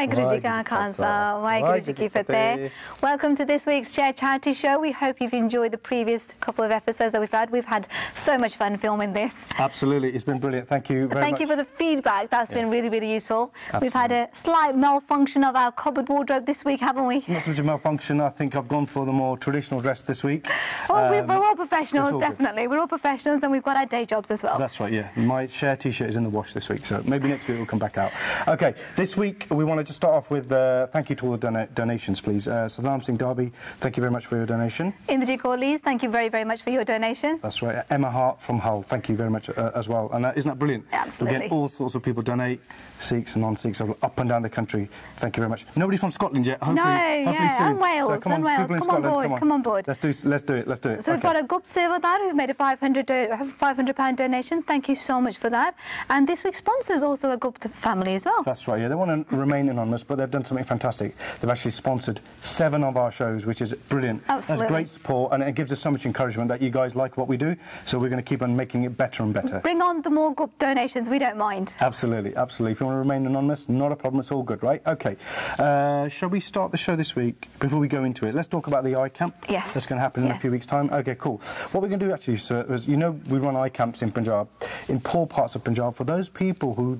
Waheguru Ji Ka Khalsa, Waheguru Ji Ki Fateh. Welcome to this week's Share Charity Show. We hope you've enjoyed the previous couple of episodes that we've had. We've had so much fun filming this. Absolutely, it's been brilliant. Thank you very much. Thank you for the feedback. That's been really, really useful. Absolutely. We've had a slight malfunction of our cupboard wardrobe this week, haven't we? Not so much a malfunction. I think I've gone for the more traditional dress this week. Well, we're all professionals, definitely. We're all professionals, and we've got our day jobs as well. That's right, yeah. My Share T-shirt is in the wash this week, so maybe next week it will come back out. Okay, this week we wanted to start off with thank you to all the donations, please. Tarsem Singh Derby, thank you very much for your donation. Indrajit Kohli, thank you very, very much for your donation. That's right. Emma Hart from Hull, thank you very much as well. And isn't that brilliant? Absolutely. We get all sorts of people donate, Sikhs and non-Sikhs, up and down the country. Thank you very much. Nobody from Scotland yet? Hopefully, soon. And Wales, so come on board, come on board. Let's do it. So we've got a Gup Sevadar who've made a £500 donation. Thank you so much for that. And this week's sponsor is also a Gup family as well. That's right, yeah. They want to remain anonymous, but they've done something fantastic. They've actually sponsored 7 of our shows, which is brilliant. Absolutely. That's great support, and it gives us so much encouragement that you guys like what we do, so we're going to keep on making it better and better. Bring on the more Gup donations, we don't mind. Absolutely, absolutely. If you want to remain anonymous, not a problem, it's all good, right? Okay. Shall we start the show this week? Before we go into it, let's talk about the eye camp. Yes. That's going to happen in a few weeks' time. Okay, cool. What we're going to do actually, sir, is, you know, we run eye camps in Punjab, in poor parts of Punjab, for those people who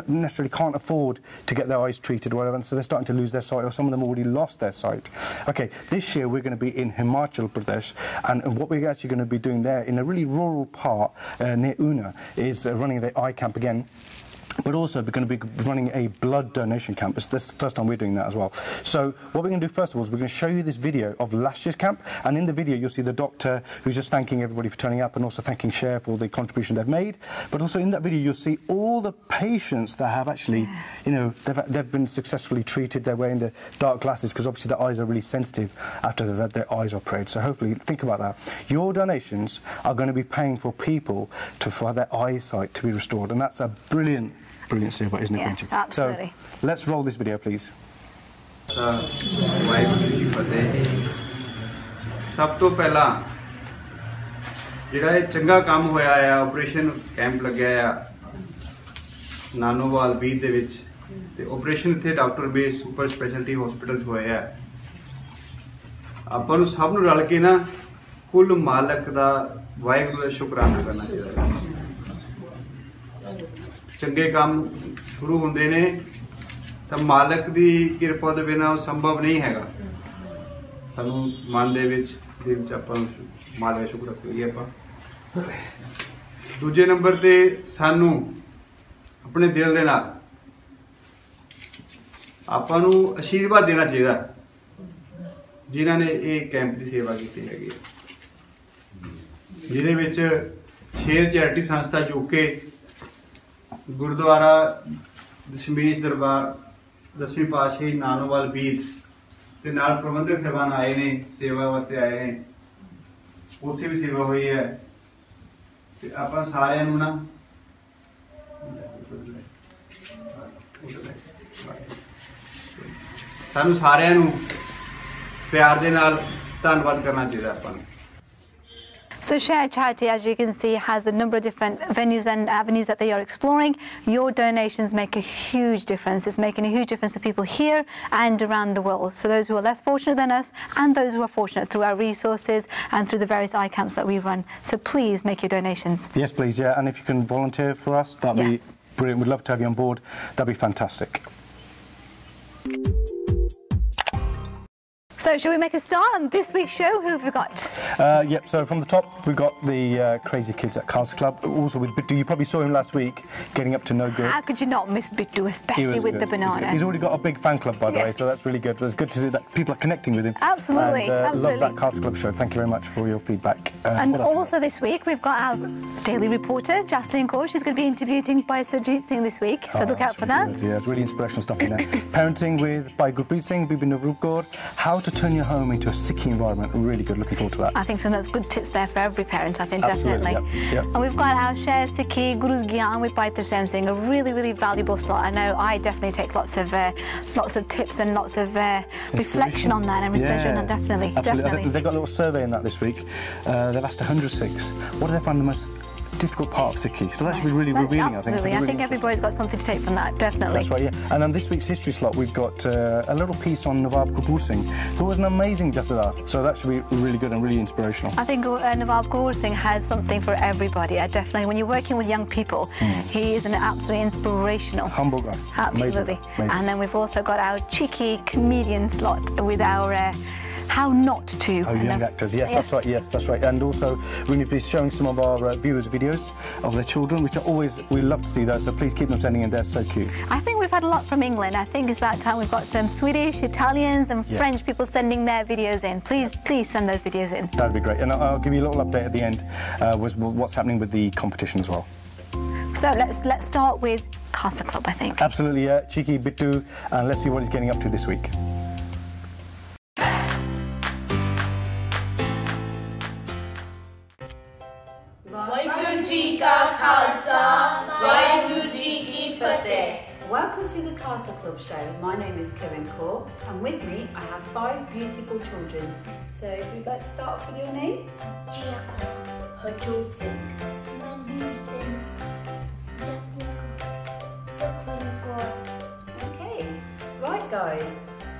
necessarily can't afford to get their eyes treated or whatever, and so they're starting to lose their sight, or some of them already lost their sight. Okay, this year we're going to be in Himachal Pradesh, and what we're actually going to be doing there, in a really rural part near Una, is running the eye camp again. But also we're going to be running a blood donation camp. It's the first time we're doing that as well. So what we're going to do first of all is we're going to show you this video of last year's camp, and in the video you'll see the doctor who's just thanking everybody for turning up and also thanking Share for all the contribution they've made. But also in that video you'll see all the patients that have actually, you know, they've been successfully treated. They're wearing the dark glasses because obviously their eyes are really sensitive after they've had their eyes operated. So hopefully think about that. Your donations are going to be paying for people for their eyesight to be restored, and that's a brilliant seva, isn't it? Yes, absolutely. So let's roll this video, please. Waheguru ji की फतेह। सब तो पहला जिहड़ा चंगा काम होया है, operation camp लग्या है नानोवाल बीत दे विच, ते ऑपरेशन इत्थे doctor base super speciality hospital च होया है। आपां नूं सब नूं रल के ना कुल मालक दा वाहिगुरू दा शुकराना करना चाहिए। चंगे काम शुरू होंदे ने तो मालक दी किरपा दे बिना वो संभव नहीं हैगा। सानू मन दे विच दिल च आपां मालक दा शुक्र करिए आपां। दूजे नंबर ते सानू अपने दिल दे नाल आपां नू आशीर्वाद देना चाहिए जिन्हां ने ये कैंप की सेवा की हैगी, जिहदे विच शेर चैरिटी संस्था यूके, गुरुद्वारा दशमेश दरबार 10वीं पातशाही नानोवाल बीत के नाल प्रबंधक साहबान आए ने, सेवा वास्ते आए ने, उत्थे भी सेवा हुई है। ते आपां सारिआं नूं ना सानूं सारिआं नूं प्यार दे नाल धन्नवाद करना चाहिए आपां नूं। So Share Charity, as you can see, has a number of different venues and avenues that they are exploring. Your donations make a huge difference. It's making a huge difference to people here and around the world. So those who are less fortunate than us, and those who are fortunate through our resources and through the various eye camps that we run. So please make your donations. Yes, please, yeah. And if you can volunteer for us, that'd be brilliant. We'd love to have you on board. That'd be fantastic. So shall we make a start on this week's show? Who have we got? Yep, so from the top we've got the crazy kids at Khalsa Club. Also with Bittu, you probably saw him last week getting up to no good. How could you not miss Bittu, especially with the banana? He's already got a big fan club, by the way, so that's really good. It's good to see that people are connecting with him. Absolutely, and, love that Khalsa Club show. Thank you very much for your feedback. And also this week we've got our daily reporter, Jaslyn Kaur. She's going to be interviewing Bhai Tarsem Singh this week, so look out for that. Yeah, it's really inspirational stuff in there. Parenting with Bhai Gurpreet Singh, Bibi Navroop Kaur. How to turn your home into a Sikhi environment. Really good, looking forward to that. I think some good tips there for every parent, I think. Absolutely, definitely. Yep. And we've got our Share Sikhi Guru's Gyan with Bhai Tarsem Singh, a really, really valuable slot. I know I definitely take lots of tips and lots of reflection on that and inspiration on that, definitely. Absolutely. They got a little survey in that this week. They've asked 106. What do they find the most difficult part of Sikhi. So that should be really revealing, absolutely. I think. I think everybody's got something to take from that, definitely. That's right, yeah. And on this week's history slot, we've got a little piece on Nawab Kapoor Singh, who was an amazing Jathedar. So that should be really good and really inspirational. I think Nawab Kapoor Singh has something for everybody. Definitely, when you're working with young people, he is an absolutely inspirational. Humble guy. Absolutely. Amazing. And then we've also got our cheeky comedian slot with our how not to. Oh, young actors, yes, that's right, yes, that's right. And also, we're going to be showing some of our viewers videos of their children, which are always, we love to see those, so please keep them sending in, they're so cute. I think we've had a lot from England. I think it's about time we've got some Swedish, Italians and French people sending their videos in. Please send those videos in. That'd be great. And I'll give you a little update at the end with what's happening with the competition as well. So let's start with Khalsa Club, I think. Absolutely, yeah. Cheeky Bittu, and let's see what he's getting up to this week. Welcome to the Khalsa Club show. My name is Karen Kaur, and with me I have 5 beautiful children. So if you'd like to start off with your name? Jia Kaur, Harjot Singh, Manbir Singh, Sukhwin Kaur. Okay, right guys.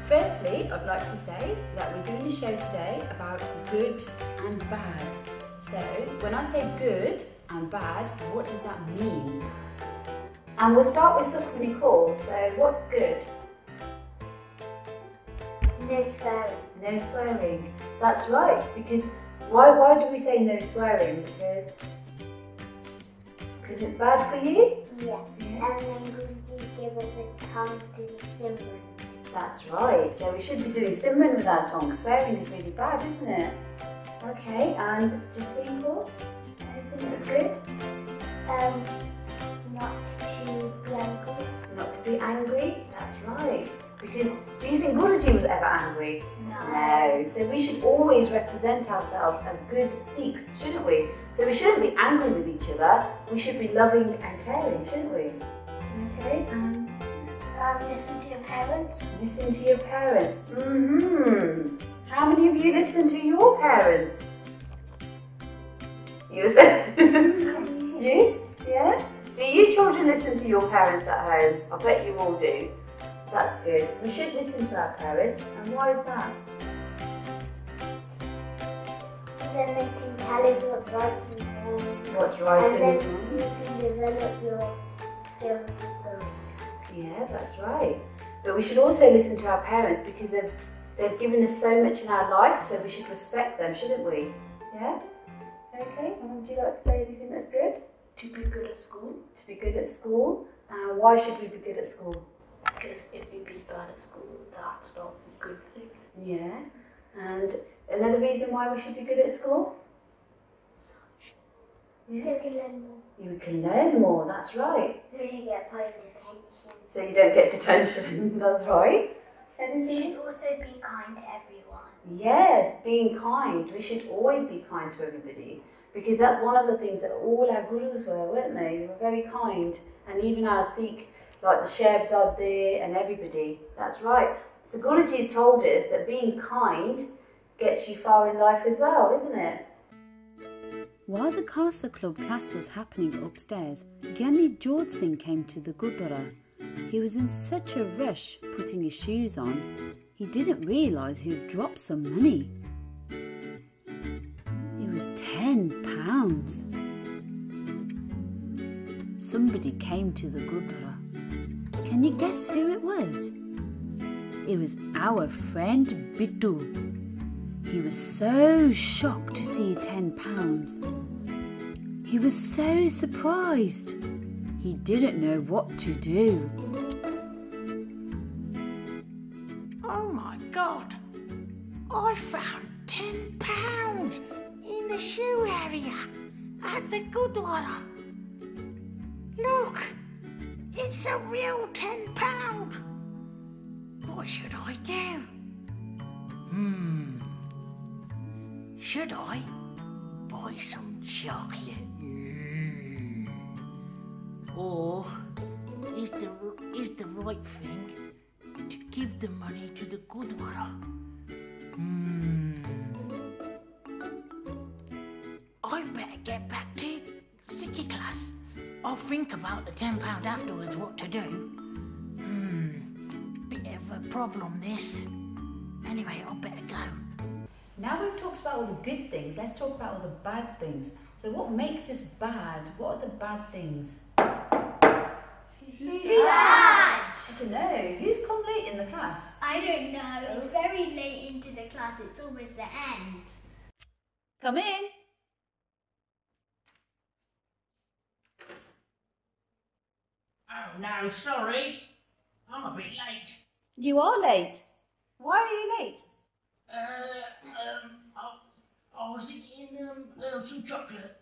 Firstly, I'd like to say that we're doing a show today about good and bad. So when I say good and bad, what does that mean? And we'll start with Sukhwin Kaur. So what's good? No swearing. No swearing. That's right, because why do we say no swearing? Because it's bad for you? Yeah. And then Guruji gave us a tongue to do Simran. That's right, so we should be doing Simran with our tongue. Swearing is really bad, isn't it? Okay, and Justine Kaur? Anything that's good? Not to be angry. Not to be angry? That's right. Because do you think Guruji was ever angry? No. So we should always represent ourselves as good Sikhs, shouldn't we? So we shouldn't be angry with each other. We should be loving and caring, shouldn't we? Okay, and Listen to your parents. listen to your parents. How many of you listen to your parents? You? You? Yeah? Do you children listen to your parents at home? I bet you all do. That's good. We should listen to our parents. And why is that? So then they can tell us what's right and wrong. What's right and then and you can develop your skills. Yeah, that's right. But we should also listen to our parents because they've given us so much in our life, so we should respect them, shouldn't we? Yeah? Okay, would you like to say anything that's good? To be good at school, To be good at school. Why should we be good at school? because if you be bad at school, that's not a good thing. Yeah. And another reason why we should be good at school? So you can learn more. You can learn more, that's right. So you get put in detention. So you don't get detention, that's right. You Anything? should also be kind to everyone. Yes, being kind. We should always be kind to everybody because that's one of the things that all our gurus were, weren't they? They were very kind, and even our Sikh, like the Shehbzade and everybody. That's right. So Guruji's told us that being kind gets you far in life as well, isn't it? While the Khalsa Club class was happening upstairs, Gyani Jodh Singh came to the Gurdwara. He was in such a rush putting his shoes on, he didn't realise he had dropped some money. It was £10. Somebody came to the Gurdwara. Can you guess who it was? It was our friend Bittu. He was so shocked to see £10. He was so surprised. He didn't know what to do. Oh my God! I found £10 in the shoe area at the Gurdwara. Look, it's a real £10. What should I do? Should I buy some chocolate? Or is the right thing to give the money to the Gurdwara? I better get back to Sikhi. think about the £10 afterwards what to do. Bit of a problem this. Anyway, I better go. Now we've talked about all the good things, let's talk about all the bad things. So what makes us bad? What are the bad things? Who's bad? I don't know. Who's come late in the class? I don't know. It's very late into the class. It's almost the end. Come in. Oh no, sorry. I'm a bit late. You are late. Why are you late? I was eating some chocolate.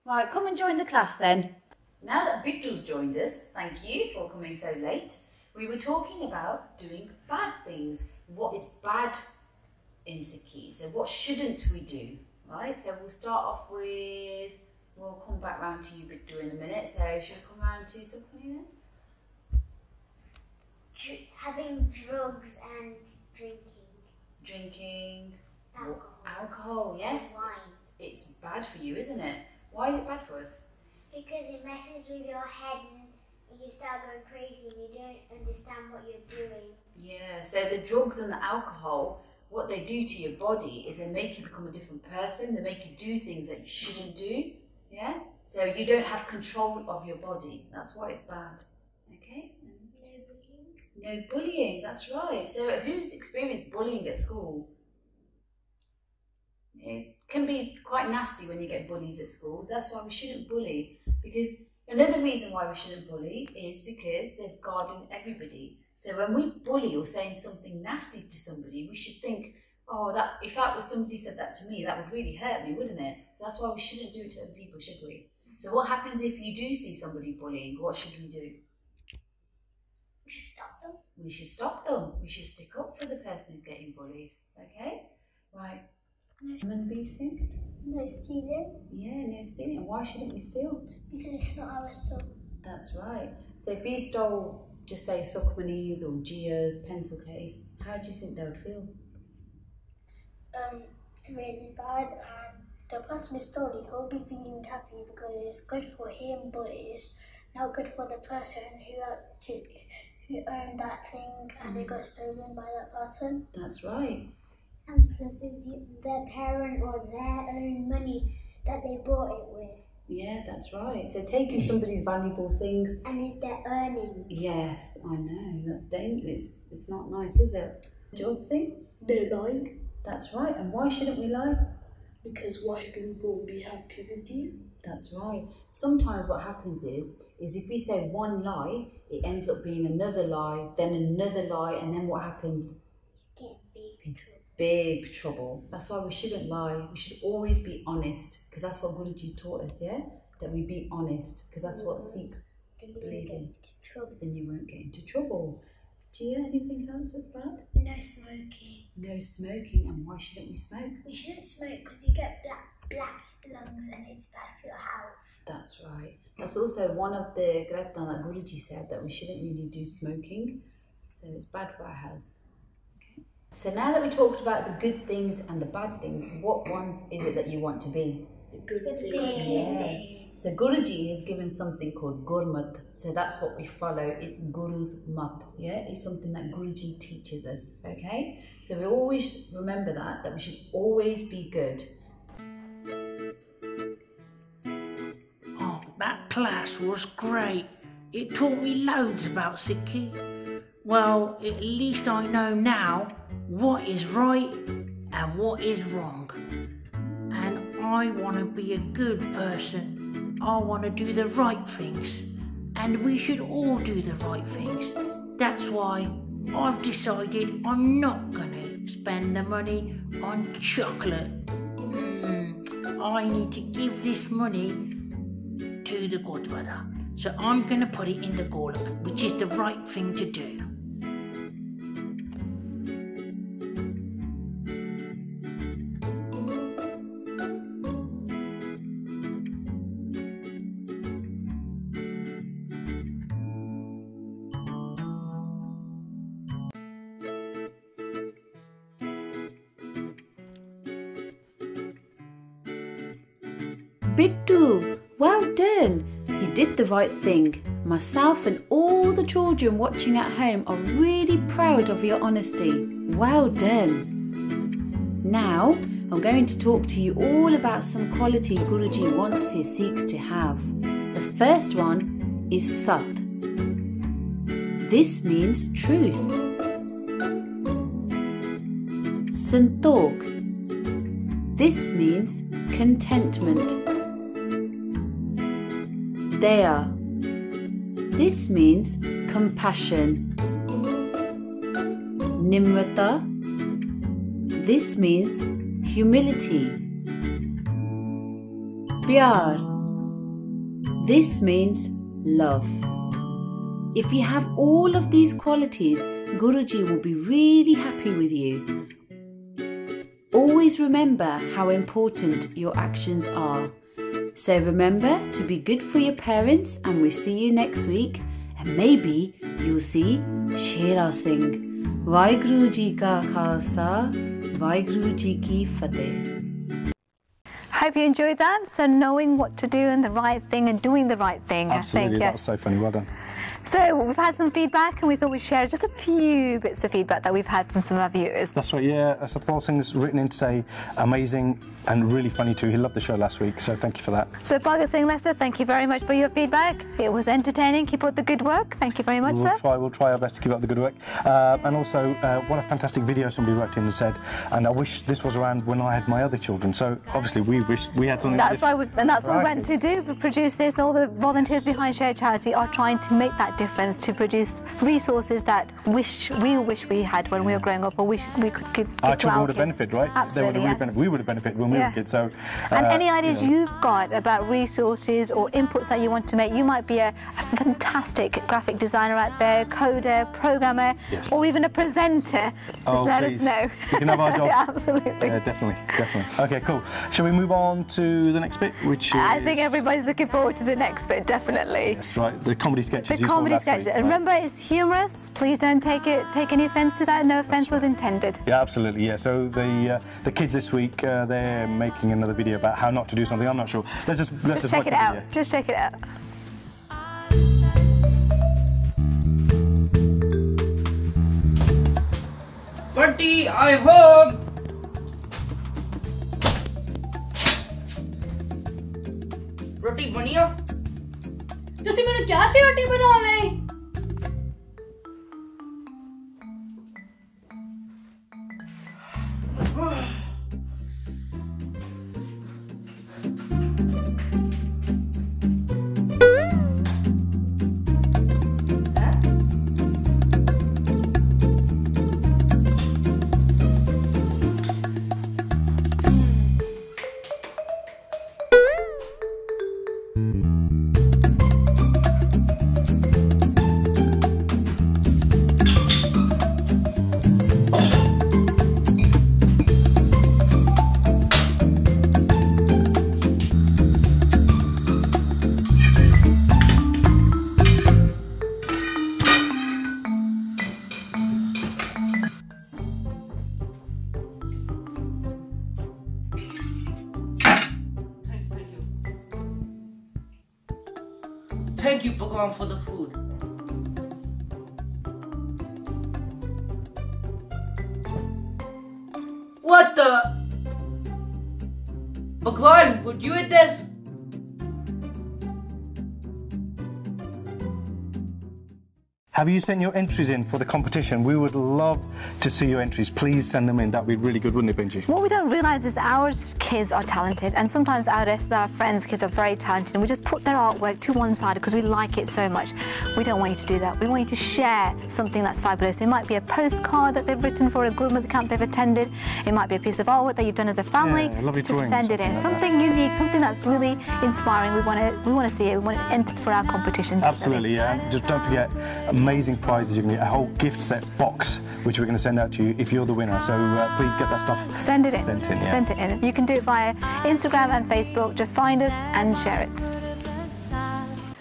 Right, come and join the class then. Now that Bittu's joined us, thank you for coming so late. We were talking about doing bad things. What is bad in Sikhi? So what shouldn't we do? Right, so we'll start off with, we'll come back round to you, Bittu, in a minute. So should we come round to Sukhmani then? Having drugs and drinking. Drinking. Alcohol. Yes. And wine. It's bad for you, isn't it? Why is it bad for us? Because it messes with your head and you start going crazy and you don't understand what you're doing. Yeah, so the drugs and the alcohol, what they do to your body is they make you become a different person. They make you do things that you shouldn't do. Yeah? So you don't have control of your body. That's why it's bad. Okay? No bullying, that's right. So who's experienced bullying at school? It can be quite nasty when you get bullies at schools. That's why we shouldn't bully. Because another reason why we shouldn't bully is because there's God in everybody. So when we bully or saying something nasty to somebody, we should think, oh, that if that was somebody said that to me, that would really hurt me, wouldn't it? So that's why we shouldn't do it to other people, should we? So what happens if you do see somebody bullying? What should we do? We should stop them. We should stop them. We should stick up for the person who's getting bullied. Okay? Right. And be sing? No stealing. Yeah, no stealing. And why shouldn't we steal? Because it's not our stuff. That's right. So if we stole, just say, Sukhmani's or Gia's pencil case, how do you think they would feel? Really bad, and the person who stole it, he'll be feeling happy because it's good for him, but it's not good for the person who earned that thing and it got stolen by that person. That's right. And plus it's their parent or their own money that they bought it with. Yeah, that's right. So taking somebody's valuable things. And it's their earning. Yes, I know. That's dangerous. It's not nice, is it? Jodhsi? No lying. That's right. And why shouldn't we lie? Because why won't be happy with you? That's right. Sometimes what happens is if we say one lie, it ends up being another lie, then another lie, and then what happens? Get big trouble. Big trouble. That's why we shouldn't lie. We should always be honest, because that's what Guruji's taught us, yeah? That we be honest, because that's what Sikhs believe in. Then you won't get into trouble. Gia, anything else that's bad? No smoking. No smoking. And why shouldn't we smoke? We shouldn't smoke because you get black lungs and it's bad for your health. That's right. That's also one of the Gratan that Guruji said, that we shouldn't really do smoking. So it's bad for our health. Okay. So now that we talked about the good things and the bad things, what ones is it that you want to be? The good thing. Yes. So Guruji has given something called Gurmat. So that's what we follow. It's Guru's Mat. Yeah, it's something that Guruji teaches us. Okay. So we always remember that we should always be good. Oh, that class was great. It taught me loads about Sikhi. Well, at least I know now what is right and what is wrong. And I want to be a good person. I want to do the right things. And we should all do the right things. That's why I've decided I'm not going to spend the money on chocolate. I need to give this money to the Gurdwara. So I'm going to put it in the Golak, which is the right thing to do. Bittu, well done. You did the right thing. Myself and all the children watching at home are really proud of your honesty. Well done. Now, I'm going to talk to you all about some quality Guruji wants his Sikhs to have. The first one is Sat. This means truth. Santokh. This means contentment. Daya. This means compassion. Nimrata. This means humility. Pyar. This means love. If you have all of these qualities, Guruji will be really happy with you. Always remember how important your actions are. So remember to be good for your parents, and we'll see you next week. And maybe you'll see Shera Singh. Vaheguru Ji Ka Khalsa, Vaheguru Ji Ki Fateh. Hope you enjoyed that. So knowing what to do and the right thing and doing the right thing. Absolutely, I think, that was so funny. Well done. So we've had some feedback, and we thought we'd share just a few bits of feedback that we've had from some of our viewers. That's right, yeah. Satpal Singh's written in to say amazing and really funny too. He loved the show last week, so thank you for that. So Bhagat Singh Lester, thank you very much for your feedback. It was entertaining. Keep up the good work. Thank you very much, sir. We'll try our best to keep up the good work. And also, what a fantastic video somebody wrote in and said, and I wish this was around when I had my other children. So obviously we wish we had something that's like this. That's what we went to do, produce this. All the volunteers behind Share Charity are trying to make that difference, to produce resources that we wish we had when we were growing up, or we could give our to our children would have kids. benefited, right? Absolutely, yes. We would have benefited when we were kids. So, and any ideas you've got about resources or inputs that you want to make, you might be a fantastic graphic designer out there, coder, programmer, or even a presenter. Just let us know. You can have our jobs. Yeah, absolutely. Yeah, definitely. Okay, cool. Shall we move on to the next bit, which is... I think everybody's looking forward to the next bit, definitely. That's right, the comedy sketches. The comedy sketches. And remember, it's humorous. Please don't take any offence to that. No offence was intended. Yeah, absolutely. Yeah. So the kids this week, they're making another video about how not to do something. I'm not sure. Let's just check it out. Just check it out. Bunty, I'm home. रोटी बनी हो? ਤੁਸੀਂ ਮੈਨੂੰ ਕਿਹਾ ਸੀ ਰੋਟੀ ਬਣਾਉਣ ਲਈ। Thank you, Bhagwan, for the food. What the? Bhagwan, would you eat this? Have you sent your entries in for the competition? We would love to see your entries. Please send them in. That'd be really good, wouldn't it, Benji? What we don't realise is our kids are talented, and sometimes our friends' kids are very talented, and we just put their artwork to one side because we like it so much. We don't want you to do that. We want you to share something that's fabulous. It might be a postcard that they've written for a Gurmukh camp they've attended. It might be a piece of artwork that you've done as a family. Yeah, lovely drawing. Send it in. Something unique, something that's really inspiring. We want to see it. We want it entered for our competition. Absolutely, yeah. Just don't forget, amazing prizes. You can get a whole gift set box, which we're going to send out to you if you're the winner. So please get that stuff send it in. Sent in. Yeah. Send it in. You can do it via Instagram and Facebook. Just find us and share it.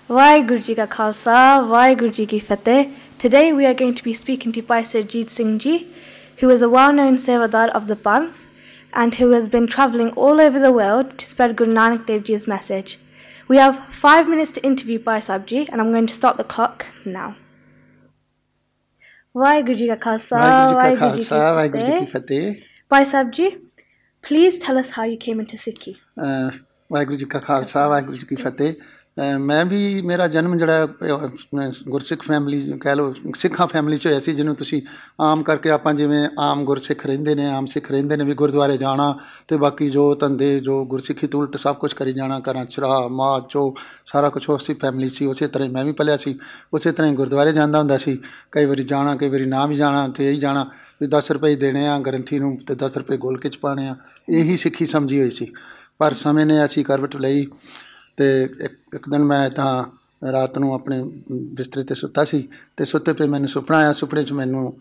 Vaheguru Ji Ka Khalsa, Vaheguru Ji Ki Fateh. Today we are going to be speaking to Bhai Tarsem Singh Ji, who is a well-known Sevadar of the Panth and who has been travelling all over the world to spread Guru Nanak Dev Ji's message. We have 5 minutes to interview Bhai Sahib Ji, and I'm going to start the clock now. Vaheguru Ji Ka Khalsa, Vaheguru Ji Ki Fateh. Bhai Sahib Ji, please tell us how you came into Sikhi. Waheguru ji ਕਾ ਖਾਲਸਾ ਵਾਹਿਗੁਰੂ ਜੀ ਕੀ ਫਤਿਹ ਮੈਂ ਵੀ ਮੇਰਾ ਜਨਮ ਜਿਹੜਾ ਗੁਰਸਿੱਖ family ਕਹਿ ਲਓ ਸਿੱਖਾਂ family 'ਚ ਹੋਇਆ ਸੀ ਜਿਹਨੂੰ ਤੁਸੀਂ ਆਮ ਕਰਕੇ ਆਪਾਂ ਜਿਵੇਂ ਆਮ ਗੁਰਸਿੱਖ ਰਹਿੰਦੇ ਨੇ ਆਮ ਸਿੱਖ ਰਹਿੰਦੇ ਨੇ ਵੀ ਗੁਰਦੁਆਰੇ ਜਾਣਾ ਅਤੇ ਬਾਕੀ ਜੋ ਧੰਦੇ ਜੋ ਗੁਰਸਿੱਖੀ ਤੋਂ ਉਲਟ ਸਭ ਕੁਛ ਕਰੀ ਜਾਣਾ ਘਰਾਂ 'ਚ ਸ਼ਰਾਬ ਮਾਦ ਚੋ ਸਾਰਾ ਕੁਛ ਉਸੇ ਫੈਮਿਲੀ ਸੀ ਉਸੇ ਤਰ੍ਹਾਂ ਮੈਂ ਵੀ ਪਲਿਆ ਸੀ ਉਸੇ ਤਰ੍ਹਾਂ ਹੀ ਗੁਰਦੁਆਰੇ ਜਾਂਦਾ ਹੁੰਦਾ ਸੀ ਕਈ ਵਾਰੀ ਜਾਣਾ ਕਈ ਵਾਰੀ ਨਾ ਵੀ ਜਾਣਾ ਅਤੇ ਇਹੀ ਜਾਣਾ ਵੀ 10 ਰੁਪਏ ਦੇਣੇ ਆ ਗ੍ਰੰਥੀ ਨੂੰ ਅਤੇ 10 ਰੁਪਏ ਗੋਲਕੇ 'ਚ ਪਾਉਣੇ ਆ ਇਹੀ ਸਿੱਖੀ ਸਮਝੀ ਹੋਈ ਸੀ ਪਰ ਸਮੇਂ ਨੇ ਅਸੀਂ ਕਰਵਟ ਲਈ ਅਤੇ ਇੱਕ ਦਿਨ ਮੈਂ ਤਾਂ ਰਾਤ ਨੂੰ ਆਪਣੇ ਬਿਸਤਰੇ 'ਤੇ ਸੁੱਤਾ ਸੀ ਅਤੇ ਸੁੱਤੇ ਪਏ ਮੈਨੂੰ ਸੁਪਨਾ ਆਇਆ ਸੁਪਨੇ 'ਚ ਮੈਨੂੰ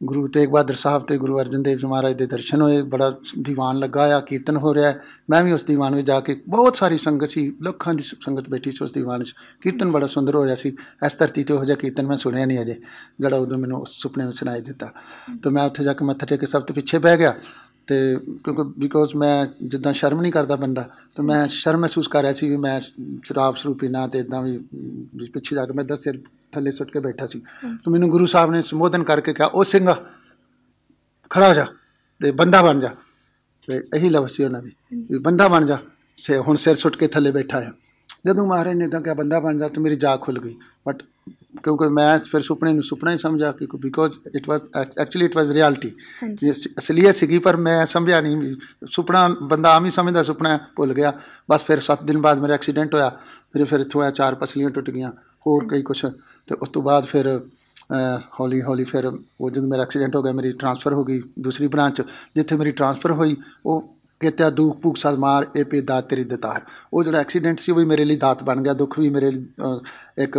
ਗੁਰੂ ਤੇਗ ਬਹਾਦਰ ਸਾਹਿਬ ਅਤੇ ਗੁਰੂ ਅਰਜਨ ਦੇਵ ਜੀ ਮਹਾਰਾਜ ਦੇ ਦਰਸ਼ਨ ਹੋਏ ਬੜਾ ਦੀਵਾਨ ਲੱਗਾ ਆ ਕੀਰਤਨ ਹੋ ਰਿਹਾ ਮੈਂ ਵੀ ਉਸ ਦੀਵਾਨ ਵਿੱਚ ਜਾ ਕੇ ਬਹੁਤ ਸਾਰੀ ਸੰਗਤ ਸੀ ਲੱਖਾਂ ਦੀ ਸੰਗਤ ਬੈਠੀ ਸੀ ਉਸ ਦੀਵਾਨ 'ਚ ਕੀਰਤਨ ਬੜਾ ਸੁੰਦਰ ਹੋ ਰਿਹਾ ਸੀ ਇਸ ਧਰਤੀ 'ਤੇ ਉਹੋ ਜਿਹਾ ਕੀਰਤਨ ਮੈਂ ਸੁਣਿਆ ਨਹੀਂ ਅਜੇ ਜਿਹੜਾ ਉਦੋਂ ਮੈਨੂੰ ਉਸ ਸੁਪਨੇ ਵਿੱਚ ਸੁਣਾਈ ਦਿੱਤਾ ਤਾਂ ਮੈਂ ਉੱਥੇ ਜਾ ਕੇ ਮੱਥਾ ਟੇਕ ਕੇ ਸਭ ਤੋਂ ਪਿੱਛੇ ਬਹਿ ਗਿਆ ਅਤੇ ਕਿਉਂਕਿ ਬਿਕੋਜ਼ ਮੈਂ ਜਿੱਦਾਂ ਸ਼ਰਮ ਨਹੀਂ ਕਰਦਾ ਬੰਦਾ ਤਾਂ ਮੈਂ ਸ਼ਰਮ ਮਹਿਸੂਸ ਕਰ ਰਿਹਾ ਸੀ ਵੀ ਮੈਂ ਸ਼ਰਾਬ ਸ਼ਰੂਬ ਪੀਣਾ ਅਤੇ ਇੱਦਾਂ ਵੀ ਪਿੱਛੇ ਜਾ ਕੇ ਮੈਂ 10 ਸਿਰ ਥੱਲੇ ਸੁੱਟ ਕੇ ਬੈਠਾ ਸੀ ਤਾਂ ਮੈਨੂੰ ਗੁਰੂ ਸਾਹਿਬ ਨੇ ਸੰਬੋਧਨ ਕਰਕੇ ਕਿਹਾ ਉਹ ਸਿੰਘ ਖੜ੍ਹਾ ਹੋ ਜਾ ਅਤੇ ਬੰਦਾ ਬਣ ਜਾ ਅਤੇ ਇਹੀ ਲਫ਼ਜ਼ ਸੀ ਉਹਨਾਂ ਦੀ ਵੀ ਬੰਦਾ ਬਣ ਜਾ ਹੁਣ ਸਿਰ ਸੁੱਟ ਕੇ ਥੱਲੇ ਬੈਠਾ ਆ ਜਦੋਂ ਮਹਾਰਾਜ ਨੇ ਤਾਂ ਕਿਹਾ ਬੰਦਾ ਬਣ ਜਾ ਤਾਂ ਮੇਰੀ ਜਾਗ ਖੁੱਲ੍ਹ ਗਈ ਬਟ ਕਿਉਂਕਿ ਮੈਂ ਫਿਰ ਸੁਪਨੇ ਨੂੰ ਸੁਪਨਾ ਹੀ ਸਮਝਿਆ ਕਿ ਬਿਕੋਜ਼ ਇਟ ਵਾਜ਼ ਰਿਐਲਿਟੀ ਅਸਲੀਅਤ ਸੀਗੀ ਪਰ ਮੈਂ ਸਮਝਿਆ ਨਹੀਂ ਸੁਪਨਾ ਬੰਦਾ ਆਮ ਹੀ ਸਮਝਦਾ ਸੁਪਨਾ ਭੁੱਲ ਗਿਆ ਬਸ ਫਿਰ 7 ਦਿਨ ਬਾਅਦ ਮੇਰਾ ਐਕਸੀਡੈਂਟ ਹੋਇਆ ਫਿਰ ਇੱਥੋਂ 4 ਪਸਲੀਆਂ ਟੁੱਟ ਗਈਆਂ ਹੋਰ ਕਈ ਕੁਛ ਅਤੇ ਉਸ ਤੋਂ ਬਾਅਦ ਫਿਰ ਹੌਲੀ ਹੌਲੀ ਫਿਰ ਉਹ ਜਦੋਂ ਮੇਰਾ ਐਕਸੀਡੈਂਟ ਹੋ ਗਿਆ ਮੇਰੀ ਟਰਾਂਸਫਰ ਹੋ ਗਈ ਦੂਸਰੀ ਬ੍ਰਾਂਚ ਜਿੱਥੇ ਮੇਰੀ ਟਰਾਂਸਫਰ ਹੋਈ ਉਹ ਕਿਤਿਆ ਦੁੱਖ ਭੂਖ ਸਦ ਮਾਰ ਇਹ ਪੇ ਦਾਤ ਤੇਰੀ ਦਤਾਰ ਉਹ ਜਿਹੜਾ ਐਕਸੀਡੈਂਟ ਸੀ ਉਹ ਵੀ ਮੇਰੇ ਲਈ ਦਾਤ ਬਣ ਗਿਆ ਦੁੱਖ ਵੀ ਮੇਰੇ ਲਈ ਇੱਕ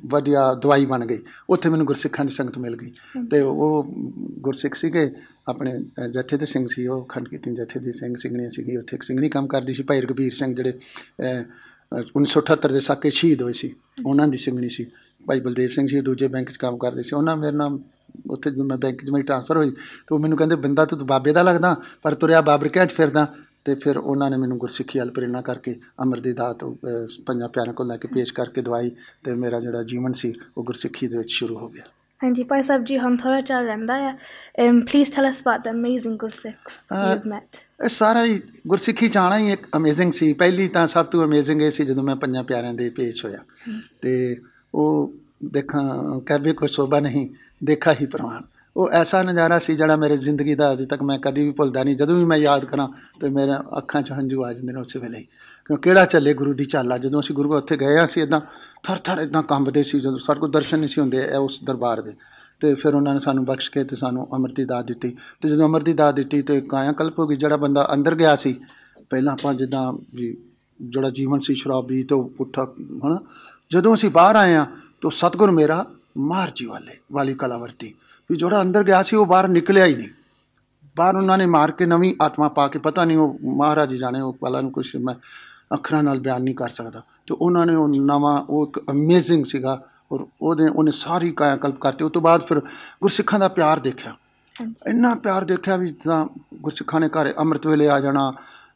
ਵਧੀਆ ਦਵਾਈ ਬਣ ਗਈ ਉੱਥੇ ਮੈਨੂੰ ਗੁਰਸਿੱਖਾਂ ਦੀ ਸੰਗਤ ਮਿਲ ਗਈ ਅਤੇ ਉਹ ਗੁਰਸਿੱਖ ਸੀਗੇ ਆਪਣੇ ਜੱਥੇ ਦੇ ਸਿੰਘ ਸੀ ਉਹ ਅਖੰਡ ਕੀਰਤਨ ਜੱਥੇ ਦੇ ਸਿੰਘ ਸਿੰਘਣੀਆਂ ਸੀਗੀ ਉੱਥੇ ਇੱਕ ਸਿੰਘਣੀ ਕੰਮ ਕਰਦੀ ਸੀ ਭਾਈ ਰਘਬੀਰ ਸਿੰਘ ਜਿਹੜੇ 1978 ਦੇ ਸਾਕੇ ਸ਼ਹੀਦ ਹੋਏ ਸੀ ਉਹਨਾਂ ਦੀ ਸਿੰਘਣੀ ਸੀ ਭਾਈ ਬਲਦੇਵ ਸਿੰਘ ਜੀ ਦੂਜੇ ਬੈਂਕ 'ਚ ਕੰਮ ਕਰਦੇ ਸੀ ਉਹਨਾਂ ਮੇਰੇ ਨਾਲ ਉੱਥੇ ਜਦੋਂ ਮੈਂ ਬੈਂਕ 'ਚ ਮੇਰੀ ਟਰਾਂਸਫਰ ਹੋਈ ਤਾਂ ਉਹ ਮੈਨੂੰ ਕਹਿੰਦੇ ਬੰਦਾ ਤੂੰ ਬਾਬੇ ਦਾ ਲੱਗਦਾ ਪਰ ਤੁਰਿਆ ਬਾਬਰਕਿਆਂ 'ਚ ਫਿਰਦਾ ਅਤੇ ਫਿਰ ਉਹਨਾਂ ਨੇ ਮੈਨੂੰ ਗੁਰਸਿੱਖੀ ਵੱਲ ਪ੍ਰੇਰਨਾ ਕਰਕੇ ਅੰਮ੍ਰਿਤ ਦੀ ਦਾਤ 5 ਪਿਆਰਿਆਂ ਕੋਲ ਲੈ ਕੇ ਪੇਸ਼ ਕਰਕੇ ਦਵਾਈ ਅਤੇ ਮੇਰਾ ਜਿਹੜਾ ਜੀਵਨ ਸੀ ਉਹ ਗੁਰਸਿੱਖੀ ਦੇ ਵਿੱਚ ਸ਼ੁਰੂ ਹੋ ਗਿਆ ਹਾਂਜੀ ਭਾਈ ਸਾਹਿਬ ਜੀ ਹੁਣ ਥੋੜ੍ਹਾ ਚਿਰ ਰਹਿੰਦਾ ਆ please tell us about the amazing Gursikhs you have met ਇਹ ਸਾਰਾ ਹੀ ਗੁਰਸਿੱਖੀ 'ਚ ਆਉਣਾ ਹੀ ਇੱਕ ਅਮੇਜ਼ਿੰਗ ਸੀ ਪਹਿਲੀ ਤਾਂ ਸਭ ਤੋਂ ਅਮੇਜ਼ਿੰਗ ਇਹ ਸੀ ਜਦੋਂ ਮੈਂ 5 ਪਿਆਰਿਆਂ ਦੇ ਪੇਸ਼ ਹੋਇਆ ਅਤੇ ਉਹ ਦੇਖਾਂ ਕਹਿਵੇ ਕੋਈ ਸੋਭਾ ਨਹੀਂ ਦੇਖਾ ਹੀ ਪ੍ਰਵਾਨ ਉਹ ਐਸਾ ਨਜ਼ਾਰਾ ਸੀ ਜਿਹੜਾ ਮੇਰੇ ਜ਼ਿੰਦਗੀ ਦਾ ਅਜੇ ਤੱਕ ਮੈਂ ਕਦੀ ਵੀ ਭੁੱਲਦਾ ਨਹੀਂ ਜਦੋਂ ਵੀ ਮੈਂ ਯਾਦ ਕਰਾਂ ਤਾਂ ਮੇਰੇ ਅੱਖਾਂ 'ਚ ਹੰਝੂ ਆ ਜਾਂਦੇ ਨੇ ਉਸੇ ਵੇਲੇ ਹੀ ਕਿਉਂ ਕਿਹੜਾ ਚੱਲੇ ਗੁਰੂ ਦੀ ਚਾਲਾ ਜਦੋਂ ਅਸੀਂ ਗੁਰੂ ਉੱਥੇ ਗਏ ਅਸੀਂ ਇੱਦਾਂ ਥਰ ਥਰ ਇੱਦਾਂ ਕੰਬਦੇ ਸੀ ਜਦੋਂ ਸਾਡੇ ਕੋਲ ਦਰਸ਼ਨ ਨਹੀਂ ਸੀ ਹੁੰਦੇ ਉਸ ਦਰਬਾਰ ਦੇ ਅਤੇ ਫਿਰ ਉਹਨਾਂ ਨੇ ਸਾਨੂੰ ਬਖਸ਼ ਕੇ ਅਤੇ ਸਾਨੂੰ ਅੰਮ੍ਰਿਤ ਦੀ ਦਾਤ ਦਿੱਤੀ ਅਤੇ ਜਦੋਂ ਅੰਮ੍ਰਿਤ ਦੀ ਦਾਤ ਦਿੱਤੀ ਅਤੇ ਕਾਇਆ ਕਲਪ ਹੋ ਗਈ ਜਿਹੜਾ ਬੰਦਾ ਅੰਦਰ ਗਿਆ ਸੀ ਪਹਿਲਾਂ ਆਪਾਂ ਜਿੱਦਾਂ ਵੀ ਜਿਹੜਾ ਜੀਵਨ ਸੀ ਸ਼ਰਾਬੀ ਤੋਂ ਪੁੱਠਾ ਹੈ ਨਾ ਜਦੋਂ ਅਸੀਂ ਬਾਹਰ ਆਏ ਹਾਂ ਤਾਂ ਸਤਿਗੁਰ ਮੇਰਾ ਮਾਰ ਜੀ ਵਾਲੀ ਕਲਾ ਵਰਤੀ ਵੀ ਜਿਹੜਾ ਅੰਦਰ ਗਿਆ ਸੀ ਉਹ ਬਾਹਰ ਨਿਕਲਿਆ ਹੀ ਨਹੀਂ ਬਾਹਰ ਉਹਨਾਂ ਨੇ ਮਾਰ ਕੇ ਨਵੀਂ ਆਤਮਾ ਪਾ ਕੇ ਪਤਾ ਨਹੀਂ ਉਹ ਮਹਾਰਾਜ ਜੀ ਜਾਣੇ ਉਹ ਪਹਿਲਾਂ ਨੂੰ ਕੁਛ ਮੈਂ ਅੱਖਰਾਂ ਨਾਲ ਬਿਆਨ ਨਹੀਂ ਕਰ ਸਕਦਾ ਅਤੇ ਉਹਨਾਂ ਨੇ ਉਹ ਨਵਾਂ ਉਹ ਇੱਕ ਅਮੇਜ਼ਿੰਗ ਸੀਗਾ ਔਰ ਉਹਨੇ ਸਾਰੀ ਕਾਇਆ ਕਲਪ ਕਰਤੀ ਉਸ ਤੋਂ ਬਾਅਦ ਫਿਰ ਗੁਰਸਿੱਖਾਂ ਦਾ ਪਿਆਰ ਦੇਖਿਆ ਇੰਨਾ ਪਿਆਰ ਦੇਖਿਆ ਵੀ ਜਿੱਦਾਂ ਗੁਰਸਿੱਖਾਂ ਨੇ ਘਰ ਅੰਮ੍ਰਿਤ ਵੇਲੇ ਆ ਜਾਣਾ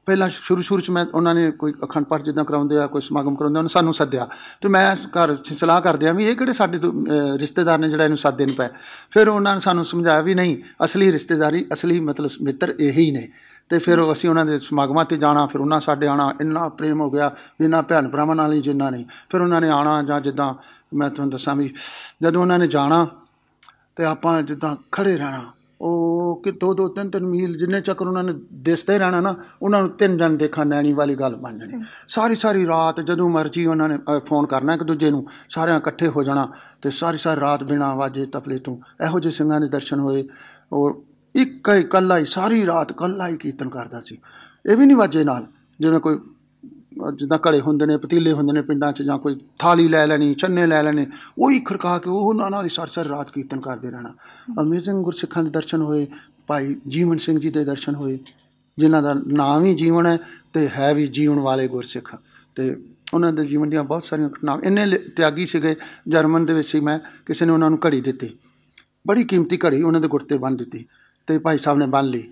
ਪਹਿਲਾਂ ਸ਼ੁਰੂ 'ਚ ਮੈਂ ਉਹਨਾਂ ਨੇ ਕੋਈ ਅਖੰਡ ਪਾਠ ਜਿੱਦਾਂ ਕਰਾਉਂਦੇ ਆ ਕੋਈ ਸਮਾਗਮ ਕਰਾਉਂਦੇ ਉਹਨੇ ਸਾਨੂੰ ਸੱਦਿਆ ਅਤੇ ਮੈਂ ਘਰ 'ਚ ਸਲਾਹ ਕਰਦੇ ਹਾਂ ਵੀ ਇਹ ਕਿਹੜੇ ਸਾਡੇ ਤੋਂ ਰਿਸ਼ਤੇਦਾਰ ਨੇ ਜਿਹੜਾ ਇਹਨੂੰ ਸੱਦੇ ਨਹੀਂ ਪਏ ਫਿਰ ਉਹਨਾਂ ਨੇ ਸਾਨੂੰ ਸਮਝਾਇਆ ਵੀ ਨਹੀਂ ਅਸਲੀ ਰਿਸ਼ਤੇਦਾਰੀ ਅਸਲੀ ਮਤਲਬ ਮਿੱਤਰ ਇਹੀ ਨੇ ਅਤੇ ਫਿਰ ਅਸੀਂ ਉਹਨਾਂ ਦੇ ਸਮਾਗਮਾਂ 'ਤੇ ਜਾਣਾ ਫਿਰ ਉਹਨਾਂ ਸਾਡੇ ਆਉਣਾ ਇੰਨਾ ਪ੍ਰੇਮ ਹੋ ਗਿਆ ਜਿੰਨਾ ਭੈਣ ਭਰਾਵਾਂ ਨਾਲ ਹੀ ਜਿੰਨਾ ਨਹੀਂ ਫਿਰ ਉਹਨਾਂ ਨੇ ਆਉਣਾ ਜਾਂ ਜਿੱਦਾਂ ਮੈਂ ਤੁਹਾਨੂੰ ਦੱਸਾਂ ਵੀ ਜਦੋਂ ਉਹਨਾਂ ਨੇ ਜਾਣਾ ਅਤੇ ਆਪਾਂ ਜਿੱਦਾਂ ਖੜ੍ਹੇ ਰਹਿਣਾ ਉਹ ਕਿ 2-3 ਮੀਲ ਜਿੰਨੇ ਚੱਕਰ ਉਹਨਾਂ ਨੇ ਦਿਸਦੇ ਰਹਿਣਾ ਨਾ ਉਹਨਾਂ ਨੂੰ 3 ਜਣ ਦੇਖਣ ਨੈਣੀ ਵਾਲੀ ਗੱਲ ਬਣ ਜਾਣੀ ਸਾਰੀ ਰਾਤ ਜਦੋਂ ਮਰਜ਼ੀ ਉਹਨਾਂ ਨੇ ਫੋਨ ਕਰਨਾ ਇੱਕ ਦੂਜੇ ਨੂੰ ਸਾਰਿਆਂ ਇਕੱਠੇ ਹੋ ਜਾਣਾ ਅਤੇ ਸਾਰੀ ਰਾਤ ਬਿਨਾਂ ਆਵਾਜ਼ੇ ਤਪਲੇ ਤੋਂ ਇਹੋ ਜਿਹੇ ਸਿੰਘਾਂ ਦੇ ਦਰਸ਼ਨ ਹੋਏ ਉਹ ਇੱਕ ਹੀ ਇਕੱਲਾ ਹੀ ਸਾਰੀ ਰਾਤ ਇਕੱਲਾ ਹੀ ਕੀਰਤਨ ਕਰਦਾ ਸੀ ਇਹ ਵੀ ਨਹੀਂ ਵਾਜੇ ਨਾਲ ਜਿਵੇਂ ਕੋਈ ਜਿੱਦਾਂ ਘੜੇ ਹੁੰਦੇ ਨੇ ਪਤੀਲੇ ਹੁੰਦੇ ਨੇ ਪਿੰਡਾਂ 'ਚ ਜਾਂ ਕੋਈ ਥਾਲੀ ਲੈ ਲੈਣੀ ਚੰਨੇ ਲੈ ਲੈਣੇ ਉਹੀ ਖੜਕਾ ਕੇ ਉਹਨਾਂ ਨਾਲ ਹੀ ਸਾਰੀ ਰਾਤ ਕੀਰਤਨ ਕਰਦੇ ਰਹਿਣਾ ਅਮੇਜ਼ਿੰਗ ਗੁਰਸਿੱਖਾਂ ਦੇ ਦਰਸ਼ਨ ਹੋਏ ਭਾਈ ਜੀਵਨ ਸਿੰਘ ਜੀ ਦੇ ਦਰਸ਼ਨ ਹੋਏ ਜਿਨ੍ਹਾਂ ਦਾ ਨਾਮ ਹੀ ਜੀਵਨ ਹੈ ਅਤੇ ਹੈ ਵੀ ਜੀਵਨ ਵਾਲੇ ਗੁਰਸਿੱਖ ਅਤੇ ਉਹਨਾਂ ਦੇ ਜੀਵਨ ਦੀਆਂ ਬਹੁਤ ਸਾਰੀਆਂ ਘਟਨਾਵਾਂ ਇੰਨੇ ਤਿਆਗੀ ਸੀਗੇ ਜਰਮਨ ਦੇ ਵਿੱਚ ਸੀ ਮੈਂ ਕਿਸੇ ਨੇ ਉਹਨਾਂ ਨੂੰ ਘੜੀ ਦਿੱਤੀ ਬੜੀ ਕੀਮਤੀ ਘੜੀ ਉਹਨਾਂ ਦੇ ਗੁੱਟ 'ਤੇ ਬੰਨ੍ਹ ਦਿੱਤੀ ਅਤੇ ਭਾਈ ਸਾਹਿਬ ਨੇ ਬੰਨ੍ਹ ਲਈ